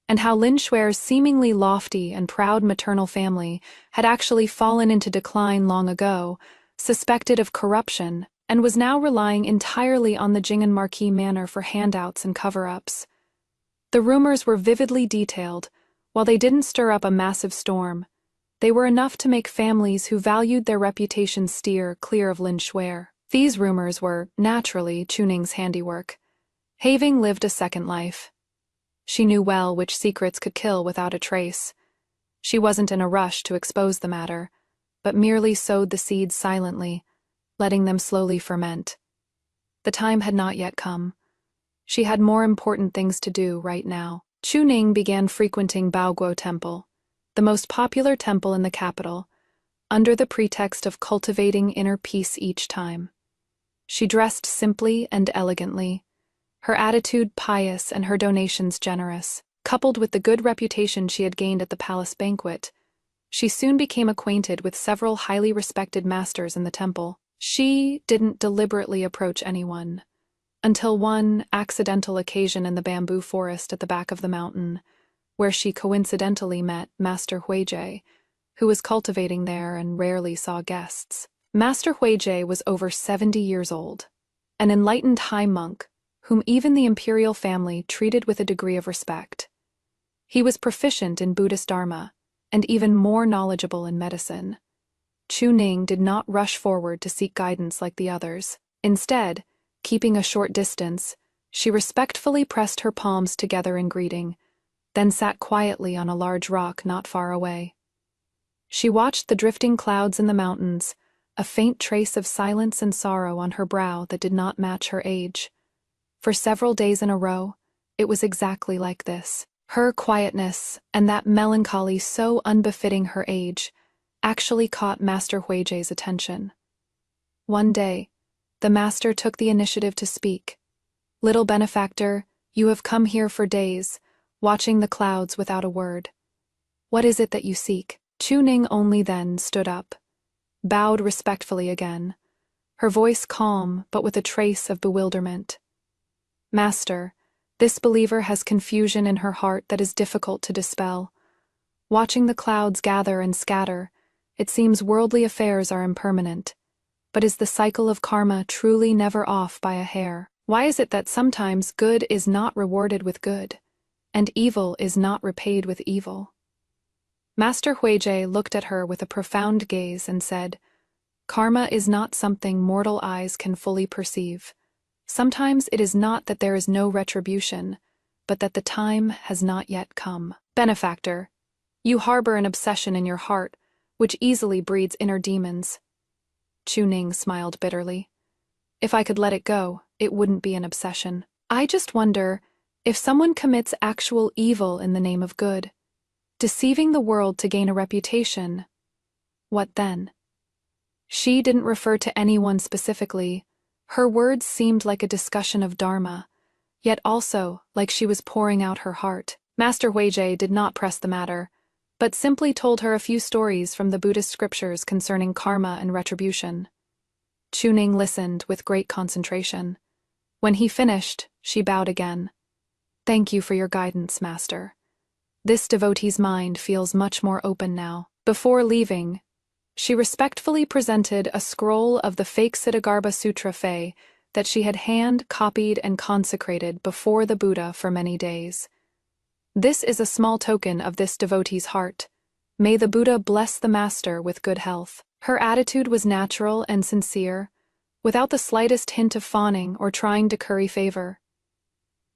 and how Lin Xuer's seemingly lofty and proud maternal family had actually fallen into decline long ago, suspected of corruption, and was now relying entirely on the Jing'an Marquis manor for handouts and cover-ups. The rumors were vividly detailed. While they didn't stir up a massive storm, they were enough to make families who valued their reputation steer clear of Lin Xuer. These rumors were, naturally, Chuning's handiwork. Having lived a second life, she knew well which secrets could kill without a trace. She wasn't in a rush to expose the matter, but merely sowed the seeds silently, letting them slowly ferment. The time had not yet come. She had more important things to do right now. Chuning began frequenting Baoguo Temple, the most popular temple in the capital, under the pretext of cultivating inner peace each time. She dressed simply and elegantly, her attitude pious and her donations generous. Coupled with the good reputation she had gained at the palace banquet, she soon became acquainted with several highly respected masters in the temple. She didn't deliberately approach anyone, until one accidental occasion in the bamboo forest at the back of the mountain, where she coincidentally met Master Huijie, who was cultivating there and rarely saw guests. Master Huijie was over 70 years old, an enlightened high monk whom even the imperial family treated with a degree of respect. He was proficient in Buddhist Dharma, and even more knowledgeable in medicine. Chuning did not rush forward to seek guidance like the others. Instead, keeping a short distance, she respectfully pressed her palms together in greeting, then sat quietly on a large rock not far away. She watched the drifting clouds in the mountains, a faint trace of silence and sorrow on her brow that did not match her age. For several days in a row, it was exactly like this. Her quietness, and that melancholy so unbefitting her age, actually caught Master Huijie's attention. One day, the master took the initiative to speak. "Little benefactor, you have come here for days, watching the clouds without a word. What is it that you seek?" Chuning only then stood up, bowed respectfully again, her voice calm but with a trace of bewilderment. "Master, this believer has confusion in her heart that is difficult to dispel. Watching the clouds gather and scatter, it seems worldly affairs are impermanent. But is the cycle of karma truly never off by a hair? Why is it that sometimes good is not rewarded with good, and evil is not repaid with evil?" Master Huijie looked at her with a profound gaze and said, "Karma is not something mortal eyes can fully perceive. Sometimes it is not that there is no retribution, but that the time has not yet come. Benefactor, you harbor an obsession in your heart, which easily breeds inner demons. Chuning smiled bitterly. If I could let it go, it wouldn't be an obsession. I just wonder if someone commits actual evil in the name of good, deceiving the world to gain a reputation, what then? She didn't refer to anyone specifically. Her words seemed like a discussion of dharma, yet also like she was pouring out her heart. Master Huijie did not press the matter, but simply told her a few stories from the Buddhist scriptures concerning karma and retribution. Chuning listened with great concentration. When he finished, she bowed again. Thank you for your guidance, Master. This devotee's mind feels much more open now. Before leaving, she respectfully presented a scroll of the fake Siddhagarbha Sutra Fei that she had hand-copied and consecrated before the Buddha for many days. This is a small token of this devotee's heart. May the Buddha bless the Master with good health. Her attitude was natural and sincere, without the slightest hint of fawning or trying to curry favor.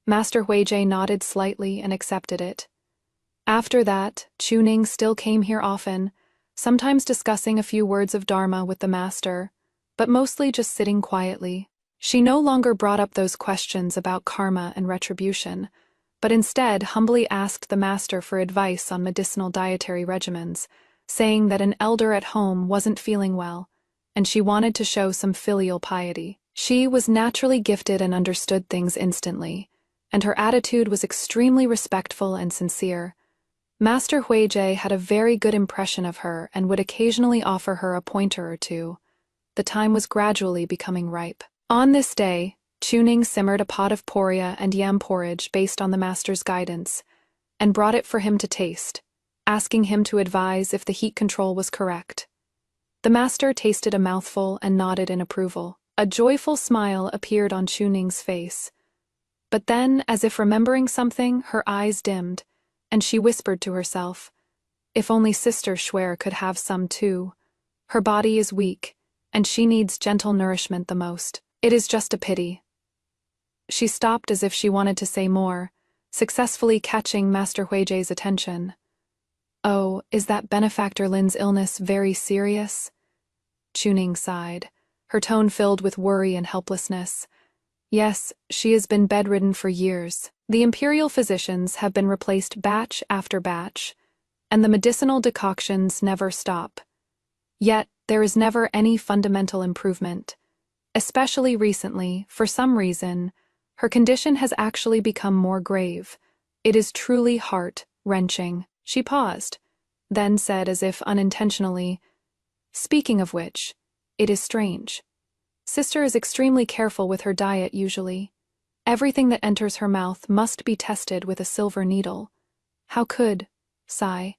Master Huijie nodded slightly and accepted it. After that, Chuning still came here often, sometimes discussing a few words of Dharma with the Master, but mostly just sitting quietly. She no longer brought up those questions about karma and retribution, but instead humbly asked the Master for advice on medicinal dietary regimens, saying that an elder at home wasn't feeling well, and she wanted to show some filial piety. She was naturally gifted and understood things instantly, and her attitude was extremely respectful and sincere. Master Huijie had a very good impression of her and would occasionally offer her a pointer or two. The time was gradually becoming ripe. On this day, Chuning simmered a pot of poria and yam porridge based on the Master's guidance, and brought it for him to taste, asking him to advise if the heat control was correct. The Master tasted a mouthful and nodded in approval. A joyful smile appeared on Chuning's face. But then, as if remembering something, her eyes dimmed, and she whispered to herself, if only Sister Schwer could have some too. Her body is weak, and she needs gentle nourishment the most. It is just a pity. She stopped as if she wanted to say more, successfully catching Master Huijie's attention. Oh, is that Benefactor Lin's illness very serious? Chuning sighed, her tone filled with worry and helplessness. Yes, she has been bedridden for years. The imperial physicians have been replaced batch after batch, and the medicinal decoctions never stop. Yet, there is never any fundamental improvement. Especially recently, for some reason, her condition has actually become more grave. It is truly heart-wrenching. She paused, then said as if unintentionally, speaking of which, it is strange. Sister is extremely careful with her diet usually. Everything that enters her mouth must be tested with a silver needle. How could, sigh,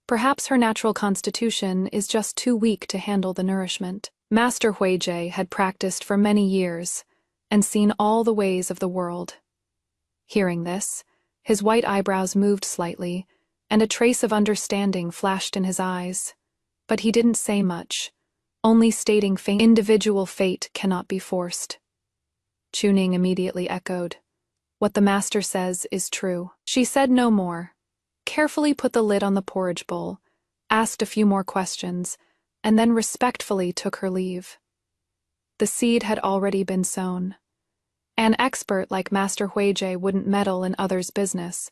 perhaps her natural constitution is just too weak to handle the nourishment. Master Huijie had practiced for many years and seen all the ways of the world. Hearing this, his white eyebrows moved slightly, and a trace of understanding flashed in his eyes. But he didn't say much, only stating individual fate cannot be forced. Chuning immediately echoed, what the Master says is true. She said no more, carefully put the lid on the porridge bowl, asked a few more questions, and then respectfully took her leave. The seed had already been sown. An expert like Master Huijie wouldn't meddle in others' business,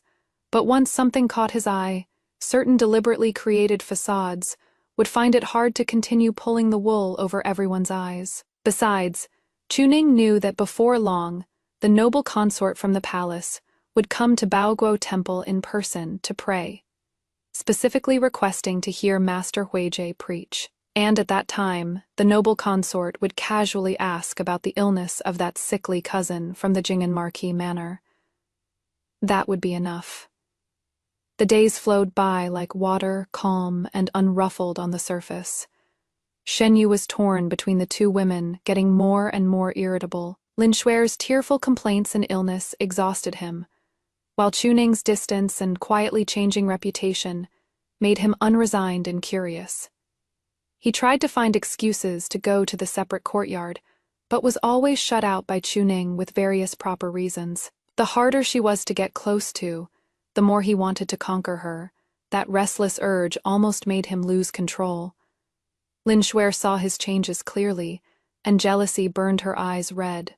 but once something caught his eye, certain deliberately created facades would find it hard to continue pulling the wool over everyone's eyes. Besides, Chuning knew that before long, the noble consort from the palace would come to Baoguo Temple in person to pray, specifically requesting to hear Master Huijie preach. And at that time, the noble consort would casually ask about the illness of that sickly cousin from the Jing'an Marquis Manor. That would be enough. The days flowed by like water, calm and unruffled on the surface. Shenyu was torn between the two women, getting more and more irritable. Lin Xuer's tearful complaints and illness exhausted him, while Chuning's distance and quietly changing reputation made him unresigned and curious. He tried to find excuses to go to the separate courtyard, but was always shut out by Chuning with various proper reasons. The harder she was to get close to, the more he wanted to conquer her. That restless urge almost made him lose control. Lin Shuer saw his changes clearly, and jealousy burned her eyes red.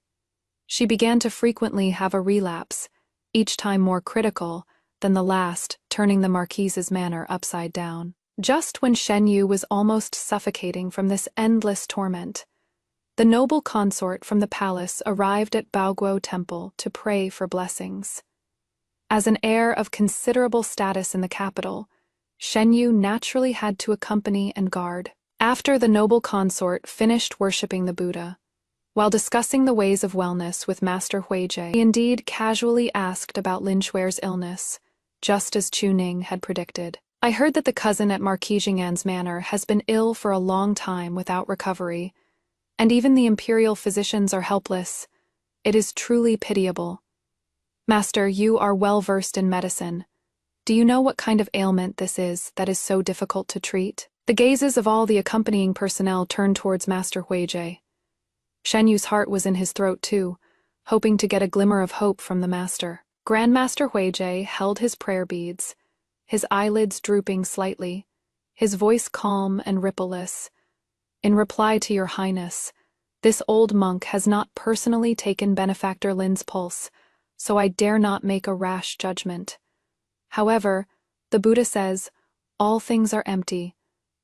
She began to frequently have a relapse, each time more critical than the last, turning the Marquise's manor upside down. Just when Shen Yu was almost suffocating from this endless torment, the noble consort from the palace arrived at Baoguo Temple to pray for blessings. As an heir of considerable status in the capital, Shen Yu naturally had to accompany and guard. After the noble consort finished worshipping the Buddha, while discussing the ways of wellness with Master Huijie, he indeed casually asked about Lin Shuer's illness, just as Chu Ning had predicted. I heard that the cousin at Marquis Jing'an's manor has been ill for a long time without recovery, and even the imperial physicians are helpless. It is truly pitiable. Master, you are well versed in medicine. Do you know what kind of ailment this is that is so difficult to treat? The gazes of all the accompanying personnel turned towards Master Huijie. Shen Yu's heart was in his throat too, hoping to get a glimmer of hope from the master. Grandmaster Huijie held his prayer beads, his eyelids drooping slightly, his voice calm and rippleless. In reply to your highness, this old monk has not personally taken Benefactor Lin's pulse, so I dare not make a rash judgment. However, the Buddha says, all things are empty,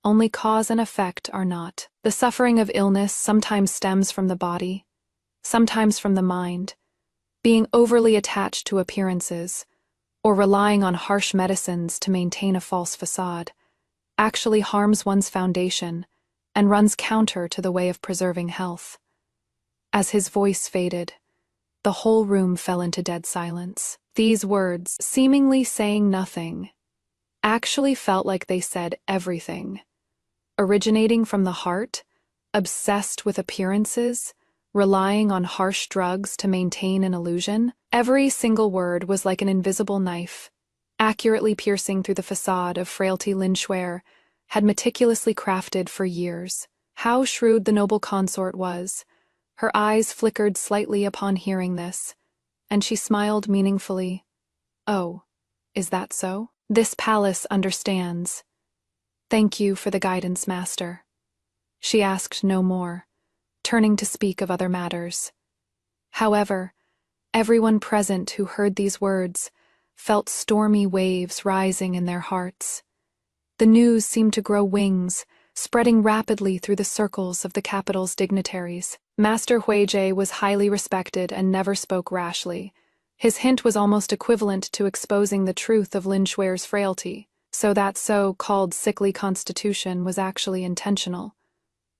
only cause and effect are not. The suffering of illness sometimes stems from the body, sometimes from the mind. Being overly attached to appearances, or relying on harsh medicines to maintain a false facade, actually harms one's foundation and runs counter to the way of preserving health. As his voice faded, the whole room fell into dead silence. These words, seemingly saying nothing, actually felt like they said everything. Originating from the heart, obsessed with appearances, relying on harsh drugs to maintain an illusion, every single word was like an invisible knife, accurately piercing through the facade of frailty Lin Shuer had meticulously crafted for years. How shrewd the noble consort was. Her eyes flickered slightly upon hearing this, and she smiled meaningfully. Oh, is that so? This palace understands. Thank you for the guidance, master. She asked no more, turning to speak of other matters. However, everyone present who heard these words felt stormy waves rising in their hearts. The news seemed to grow wings, spreading rapidly through the circles of the capital's dignitaries. Master Huijie was highly respected and never spoke rashly. His hint was almost equivalent to exposing the truth of Lin Shuer's frailty, so that so-called sickly constitution was actually intentional.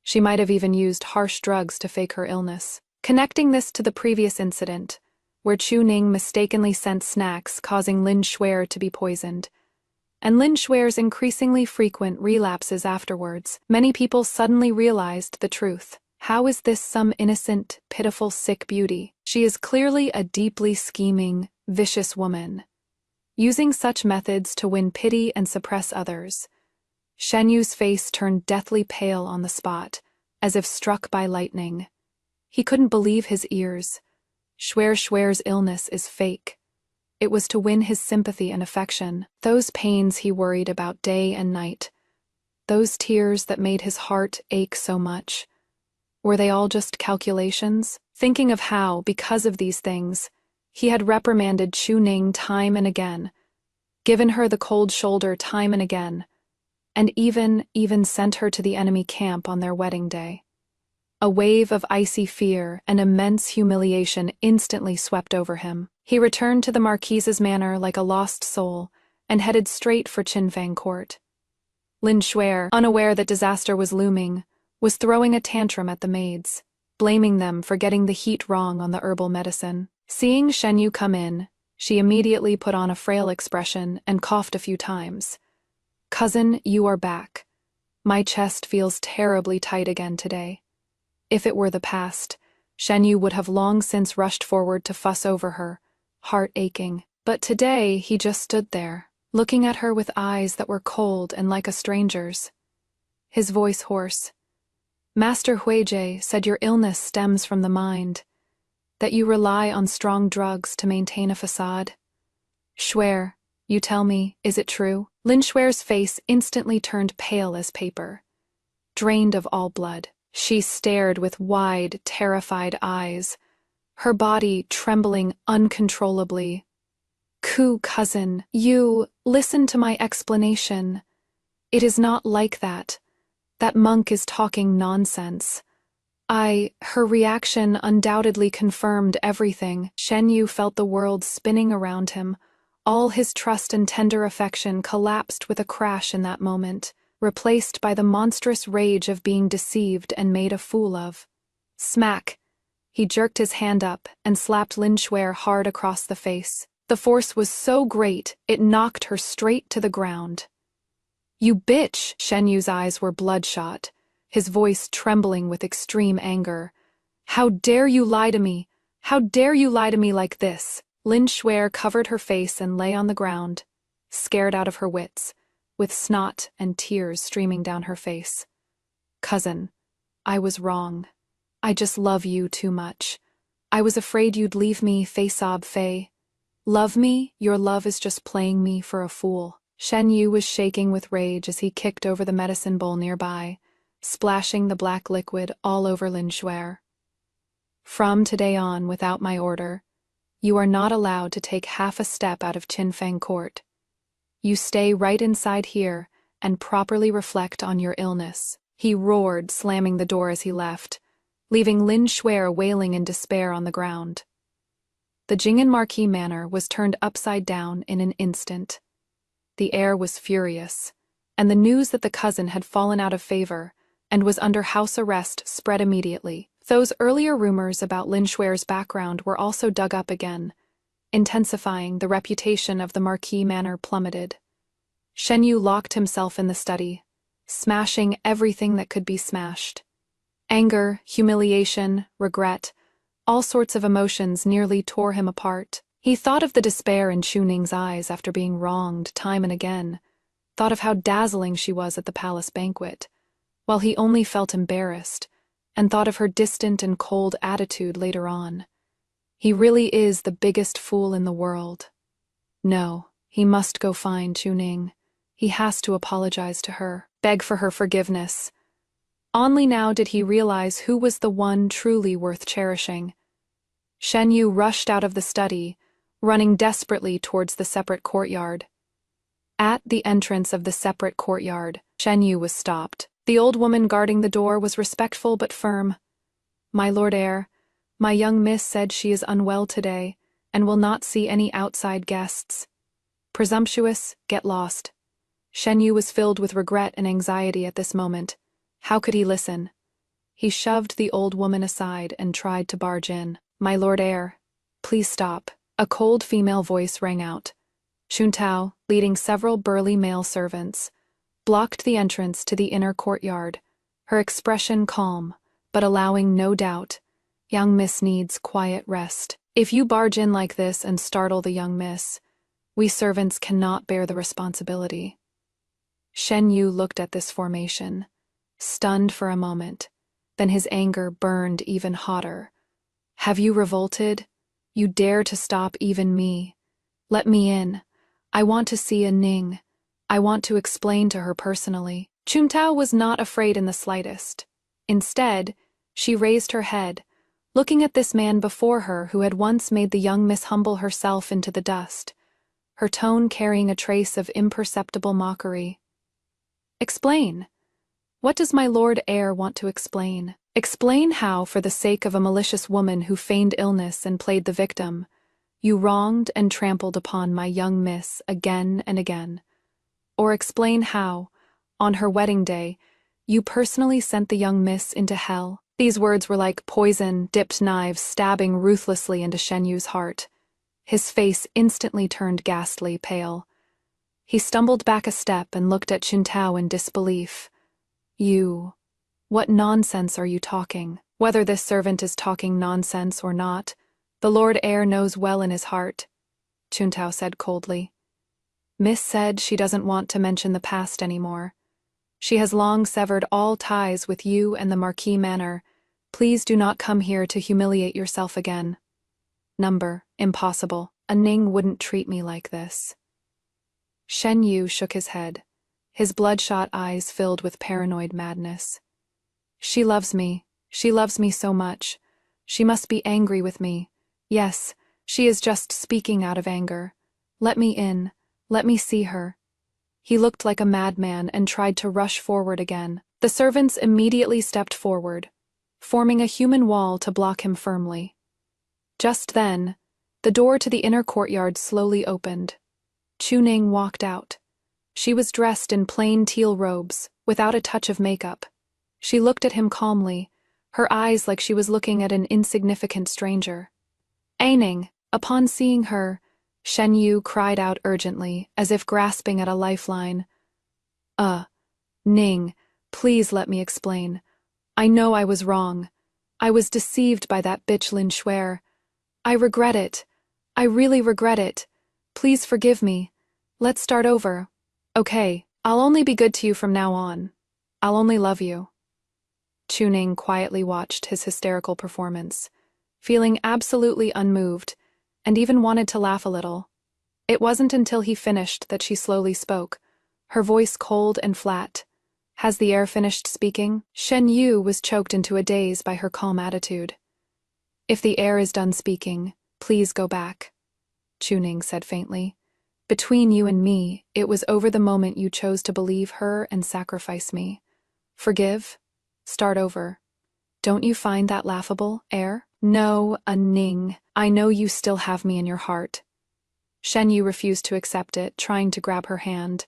She might have even used harsh drugs to fake her illness. Connecting this to the previous incident, where Chu Ning mistakenly sent snacks causing Lin Shuer to be poisoned, and Lin Shuer's increasingly frequent relapses afterwards, many people suddenly realized the truth. How is this some innocent, pitiful sick beauty? She is clearly a deeply scheming, vicious woman, using such methods to win pity and suppress others. Shen Yu's face turned deathly pale on the spot, as if struck by lightning. He couldn't believe his ears. Shuer's illness is fake. It was to win his sympathy and affection. Those pains he worried about day and night, those tears that made his heart ache so much, were they all just calculations? Thinking of how, because of these things, he had reprimanded Chu Ning time and again, given her the cold shoulder time and again, and even sent her to the enemy camp on their wedding day. A wave of icy fear and immense humiliation instantly swept over him. He returned to the Marquise's manor like a lost soul and headed straight for Qinfang Court. Lin Shuer, unaware that disaster was looming, was throwing a tantrum at the maids, blaming them for getting the heat wrong on the herbal medicine. Seeing Shen Yu come in, she immediately put on a frail expression and coughed a few times. Cousin, you are back. My chest feels terribly tight again today. If it were the past, Shen Yu would have long since rushed forward to fuss over her, heart aching. But today he just stood there, looking at her with eyes that were cold and like a stranger's. His voice hoarse. Master Huijie said your illness stems from the mind, that you rely on strong drugs to maintain a facade. Shuer, you tell me, is it true? Lin Shuer's face instantly turned pale as paper. drained of all blood. She stared with wide, terrified eyes, her body trembling uncontrollably. Cousin, you, listen to my explanation. It is not like that. That monk is talking nonsense. Her reaction undoubtedly confirmed everything. Shen Yu felt the world spinning around him. All his trust and tender affection collapsed with a crash in that moment, replaced by the monstrous rage of being deceived and made a fool of. Smack! He jerked his hand up and slapped Lin Shuer hard across the face. The force was so great, it knocked her straight to the ground. You bitch! Shen Yu's eyes were bloodshot, his voice trembling with extreme anger. How dare you lie to me? How dare you lie to me like this? Lin Shuer covered her face and lay on the ground, scared out of her wits, with snot and tears streaming down her face. Cousin, I was wrong. I just love you too much. I was afraid you'd leave me, Fei-sob Fei. Love me? Your love is just playing me for a fool. Shen Yu was shaking with rage as he kicked over the medicine bowl nearby, splashing the black liquid all over Lin Shuer. From today on, without my order, you are not allowed to take half a step out of Qinfeng Court. You stay right inside here and properly reflect on your illness. He roared, slamming the door as he left, leaving Lin Shuer wailing in despair on the ground. The Jing'an Marquis Manor was turned upside down in an instant. The air was furious, and the news that the cousin had fallen out of favor and was under house arrest spread immediately. Those earlier rumors about Lin Shuer's background were also dug up again, intensifying. The reputation of the Marquis Manor plummeted. Shen Yu locked himself in the study, smashing everything that could be smashed. Anger, humiliation, regret, all sorts of emotions nearly tore him apart. He thought of the despair in Chu Ning's eyes after being wronged time and again, thought of how dazzling she was at the palace banquet, while he only felt embarrassed, and thought of her distant and cold attitude later on. He really is the biggest fool in the world. No, he must go find Chu Ning. He has to apologize to her, beg for her forgiveness. Only now did he realize who was the one truly worth cherishing. Shen Yu rushed out of the study, running desperately towards the separate courtyard. At the entrance of the separate courtyard, Shen Yu was stopped. The old woman guarding the door was respectful but firm. My lord heir, my young miss said she is unwell today and will not see any outside guests. Presumptuous, get lost. Shen Yu was filled with regret and anxiety at this moment. How could he listen? He shoved the old woman aside and tried to barge in. My lord heir, please stop. A cold female voice rang out. Chuntao, leading several burly male servants, blocked the entrance to the inner courtyard, her expression calm, but allowing no doubt. Young miss needs quiet rest. If you barge in like this and startle the young miss, we servants cannot bear the responsibility. Shen Yu looked at this formation, stunned for a moment, then his anger burned even hotter. Have you revolted? You dare to stop even me. Let me in. I want to see a Ning. I want to explain to her personally. Chuntao was not afraid in the slightest. Instead, she raised her head, looking at this man before her who had once made the young miss humble herself into the dust, her tone carrying a trace of imperceptible mockery. Explain. What does my lord heir want to explain? Explain how, for the sake of a malicious woman who feigned illness and played the victim, you wronged and trampled upon my young miss again and again. Or explain how, on her wedding day, you personally sent the young miss into hell. These words were like poison-dipped knives stabbing ruthlessly into Shen Yu's heart. His face instantly turned ghastly pale. He stumbled back a step and looked at Chuntao in disbelief. You... What nonsense are you talking? Whether this servant is talking nonsense or not, the Lord heir knows well in his heart, Chuntao said coldly. Miss said she doesn't want to mention the past anymore. She has long severed all ties with you and the Marquis Manor. Please do not come here to humiliate yourself again. Impossible. A Ning wouldn't treat me like this. Shen Yu shook his head, his bloodshot eyes filled with paranoid madness. She loves me. She loves me so much. She must be angry with me. Yes, she is just speaking out of anger. Let me in. Let me see her. He looked like a madman and tried to rush forward again. The servants immediately stepped forward, forming a human wall to block him firmly. Just then, the door to the inner courtyard slowly opened. Chuning walked out. She was dressed in plain teal robes, without a touch of makeup. She looked at him calmly, her eyes like she was looking at an insignificant stranger. Aining, upon seeing her, Shen Yu cried out urgently, as if grasping at a lifeline. Ning, please let me explain. I know I was wrong. I was deceived by that bitch Lin Shuer. I regret it. I really regret it. Please forgive me. Let's start over. Okay, I'll only be good to you from now on. I'll only love you. Chuning quietly watched his hysterical performance, feeling absolutely unmoved, and even wanted to laugh a little. It wasn't until he finished that she slowly spoke, her voice cold and flat. Has the heir finished speaking? Shen Yu was choked into a daze by her calm attitude. If the heir is done speaking, please go back, Chuning said faintly. Between you and me, it was over the moment you chose to believe her and sacrifice me. Forgive? Start over. Don't you find that laughable, heir? No, Ning. I know you still have me in your heart. Shen Yu refused to accept it, trying to grab her hand.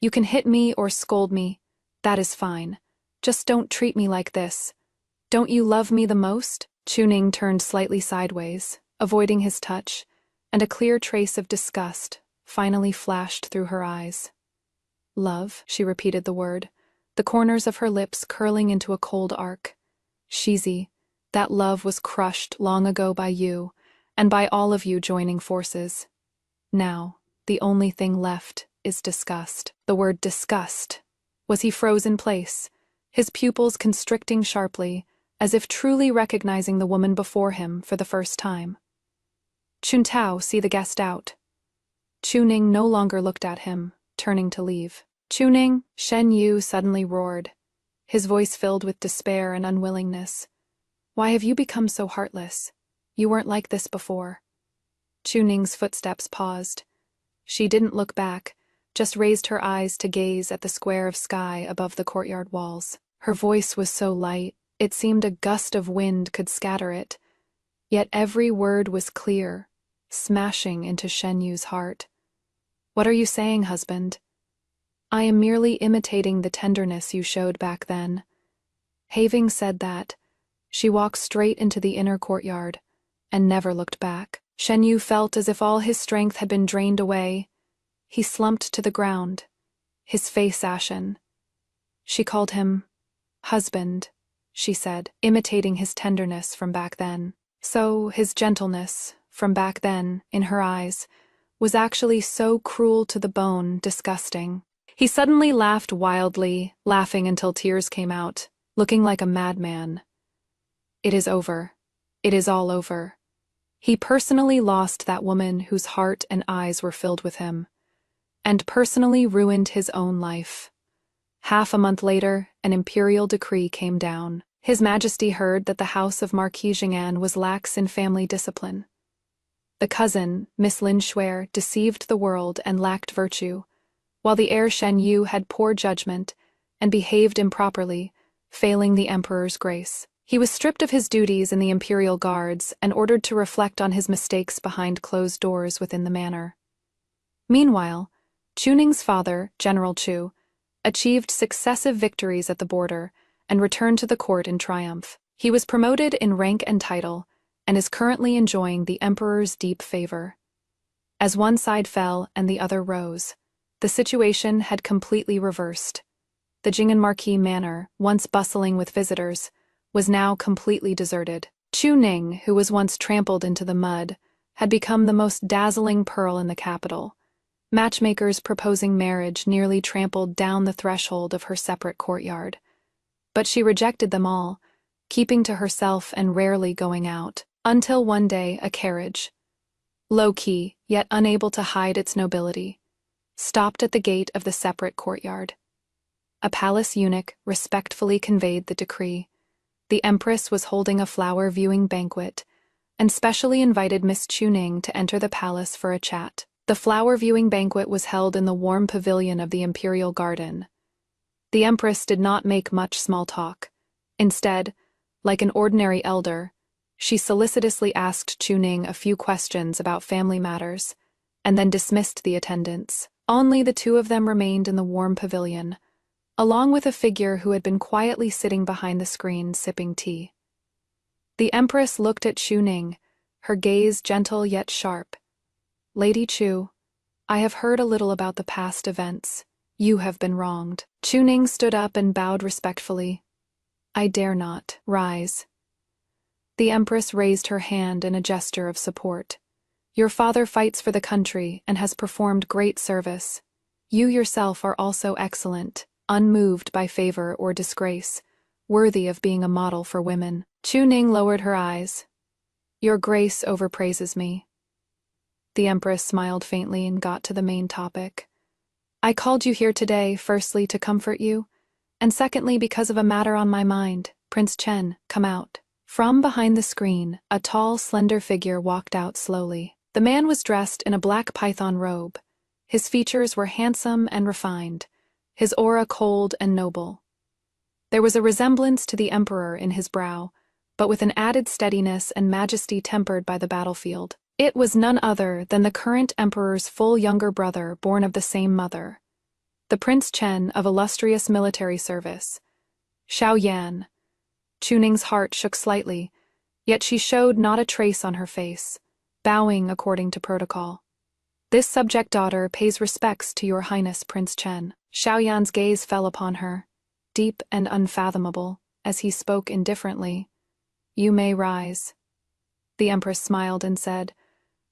You can hit me or scold me. That is fine. Just don't treat me like this. Don't you love me the most? Chuning turned slightly sideways, avoiding his touch, and a clear trace of disgust finally flashed through her eyes. Love, she repeated the word, the corners of her lips curling into a cold arc. Shizi, that love was crushed long ago by you, and by all of you joining forces. Now, the only thing left is disgust. The word disgust. Was he froze in place, his pupils constricting sharply, as if truly recognizing the woman before him for the first time? Chuntao, see the guest out. Chuning no longer looked at him, turning to leave. Chuning, Shen Yu suddenly roared, his voice filled with despair and unwillingness. Why have you become so heartless? You weren't like this before. Chuning's footsteps paused. She didn't look back, just raised her eyes to gaze at the square of sky above the courtyard walls. Her voice was so light, it seemed a gust of wind could scatter it. Yet every word was clear, smashing into Shen Yu's heart. What are you saying, husband? I am merely imitating the tenderness you showed back then. Having said that, she walked straight into the inner courtyard, and never looked back. Shen Yu felt as if all his strength had been drained away. He slumped to the ground, his face ashen. She called him husband, she said, imitating his tenderness from back then. So his gentleness, from back then, in her eyes, was actually so cruel to the bone, disgusting. He suddenly laughed wildly, laughing until tears came out, looking like a madman. It is over. It is all over. He personally lost that woman whose heart and eyes were filled with him, and personally ruined his own life. Half a month later, an imperial decree came down. His Majesty heard that the house of Marquis Jing'an was lax in family discipline. The cousin, Miss Lin Shuer, deceived the world and lacked virtue, while the heir Shen Yu had poor judgment and behaved improperly, failing the emperor's grace. He was stripped of his duties in the imperial guards and ordered to reflect on his mistakes behind closed doors within the manor. Meanwhile, Chuning's father, General Chu, achieved successive victories at the border and returned to the court in triumph. He was promoted in rank and title, and is currently enjoying the emperor's deep favor. As one side fell and the other rose, the situation had completely reversed. The Jing'an Marquis Manor, once bustling with visitors, was now completely deserted. Chu Ning, who was once trampled into the mud, had become the most dazzling pearl in the capital. Matchmakers proposing marriage nearly trampled down the threshold of her separate courtyard. But she rejected them all, keeping to herself and rarely going out, until one day a carriage, low-key yet unable to hide its nobility, stopped at the gate of the separate courtyard. A palace eunuch respectfully conveyed the decree. The empress was holding a flower viewing banquet, and specially invited Miss Chuning to enter the palace for a chat. The flower viewing banquet was held in the warm pavilion of the imperial garden. The empress did not make much small talk. Instead, like an ordinary elder, she solicitously asked Chuning a few questions about family matters, and then dismissed the attendants. Only the two of them remained in the warm pavilion, along with a figure who had been quietly sitting behind the screen sipping tea. The empress looked at Chuning, her gaze gentle yet sharp. "Lady Chu, I have heard a little about the past events. You have been wronged." Chuning stood up and bowed respectfully. "I dare not rise." The empress raised her hand in a gesture of support. "Your father fights for the country and has performed great service. You yourself are also excellent, unmoved by favor or disgrace, worthy of being a model for women." Chuning lowered her eyes. "Your grace overpraises me." The empress smiled faintly and got to the main topic. "I called you here today, firstly to comfort you, and secondly because of a matter on my mind. Prince Chen, come out." From behind the screen, a tall, slender figure walked out slowly. The man was dressed in a black python robe. His features were handsome and refined, his aura cold and noble. There was a resemblance to the emperor in his brow, but with an added steadiness and majesty tempered by the battlefield. It was none other than the current emperor's full younger brother born of the same mother, the Prince Chen of illustrious military service, Xiao Yan. Chuning's heart shook slightly, yet she showed not a trace on her face, bowing according to protocol. "This subject daughter pays respects to your highness, Prince Chen." Xiao Yan's gaze fell upon her, deep and unfathomable, as he spoke indifferently. "You may rise." The empress smiled and said,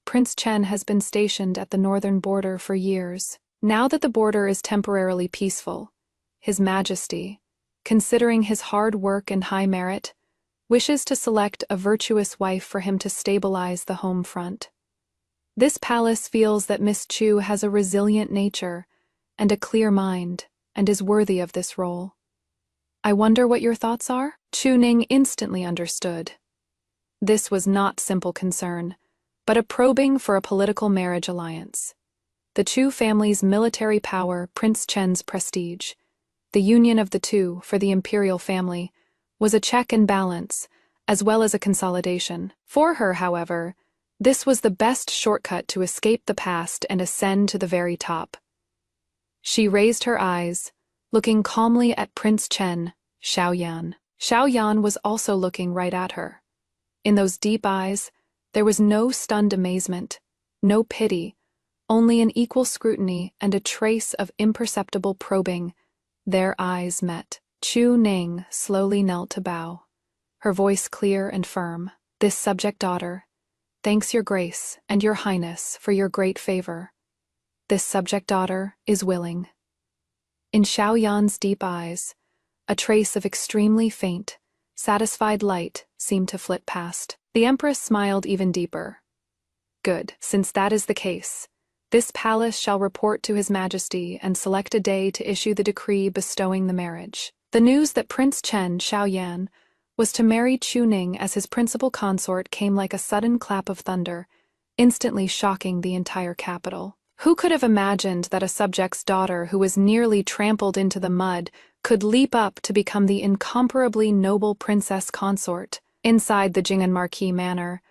"Prince Chen has been stationed at the northern border for years. Now that the border is temporarily peaceful, His Majesty, considering his hard work and high merit, wishes to select a virtuous wife for him to stabilize the home front. This palace feels that Miss Chu has a resilient nature and a clear mind and is worthy of this role. I wonder what your thoughts are?" Chuning instantly understood. This was not simple concern, but a probing for a political marriage alliance. The Chu family's military power, Prince Chen's prestige, the union of the two for the imperial family, was a check and balance, as well as a consolidation. For her, however, this was the best shortcut to escape the past and ascend to the very top. She raised her eyes, looking calmly at Prince Chen, Xiao Yan. Xiao Yan was also looking right at her. In those deep eyes, there was no stunned amazement, no pity, only an equal scrutiny and a trace of imperceptible probing. Their eyes met. Chuning slowly knelt to bow, her voice clear and firm. "This subject daughter thanks your grace and your highness for your great favor. This subject daughter is willing." In Xiao Yan's deep eyes, a trace of extremely faint, satisfied light seemed to flit past. The empress smiled even deeper. "Good, since that is the case. This palace shall report to His Majesty and select a day to issue the decree bestowing the marriage." The news that Prince Chen, Xiao Yan, was to marry Chuning as his principal consort came like a sudden clap of thunder, instantly shocking the entire capital. Who could have imagined that a subject's daughter who was nearly trampled into the mud could leap up to become the incomparably noble princess consort? Inside the Jing'an Marquis Manor,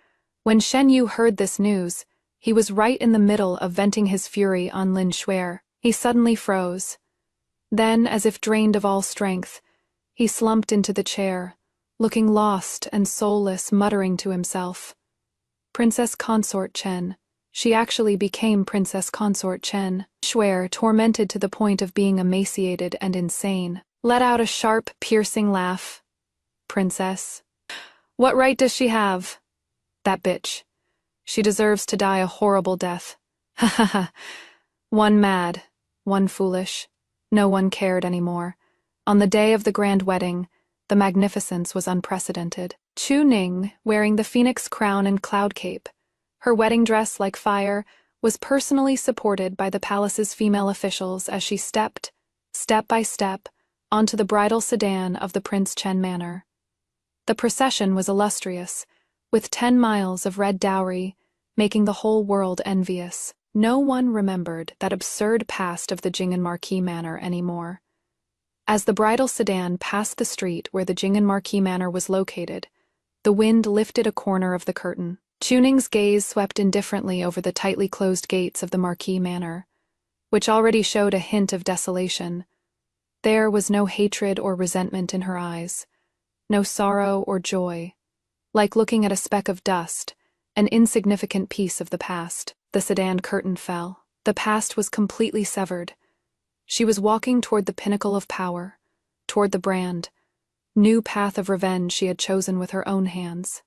when Shen Yu heard this news, he was right in the middle of venting his fury on Lin Shuer. He suddenly froze. Then, as if drained of all strength, he slumped into the chair, looking lost and soulless, muttering to himself. Princess Consort Chen. She actually became Princess Consort Chen. Shuer, tormented to the point of being emaciated and insane, let out a sharp, piercing laugh. "Princess? What right does she have? That bitch. She deserves to die a horrible death. Ha ha ha. One mad, one foolish. No one cared anymore. On the day of the grand wedding, the magnificence was unprecedented. Chuning, wearing the phoenix crown and cloud cape, her wedding dress like fire, was personally supported by the palace's female officials as she stepped, step by step, onto the bridal sedan of the Prince Chen Manor. The procession was illustrious, with 10 miles of red dowry, making the whole world envious. No one remembered that absurd past of the Jingen Marquis Manor anymore. As the bridal sedan passed the street where the Jingen Marquis Manor was located, the wind lifted a corner of the curtain. Chuning's gaze swept indifferently over the tightly closed gates of the Marquis Manor, which already showed a hint of desolation. There was no hatred or resentment in her eyes, no sorrow or joy. Like looking at a speck of dust, an insignificant piece of the past. The sedan curtain fell. The past was completely severed. She was walking toward the pinnacle of power, toward the brand, new path of revenge she had chosen with her own hands.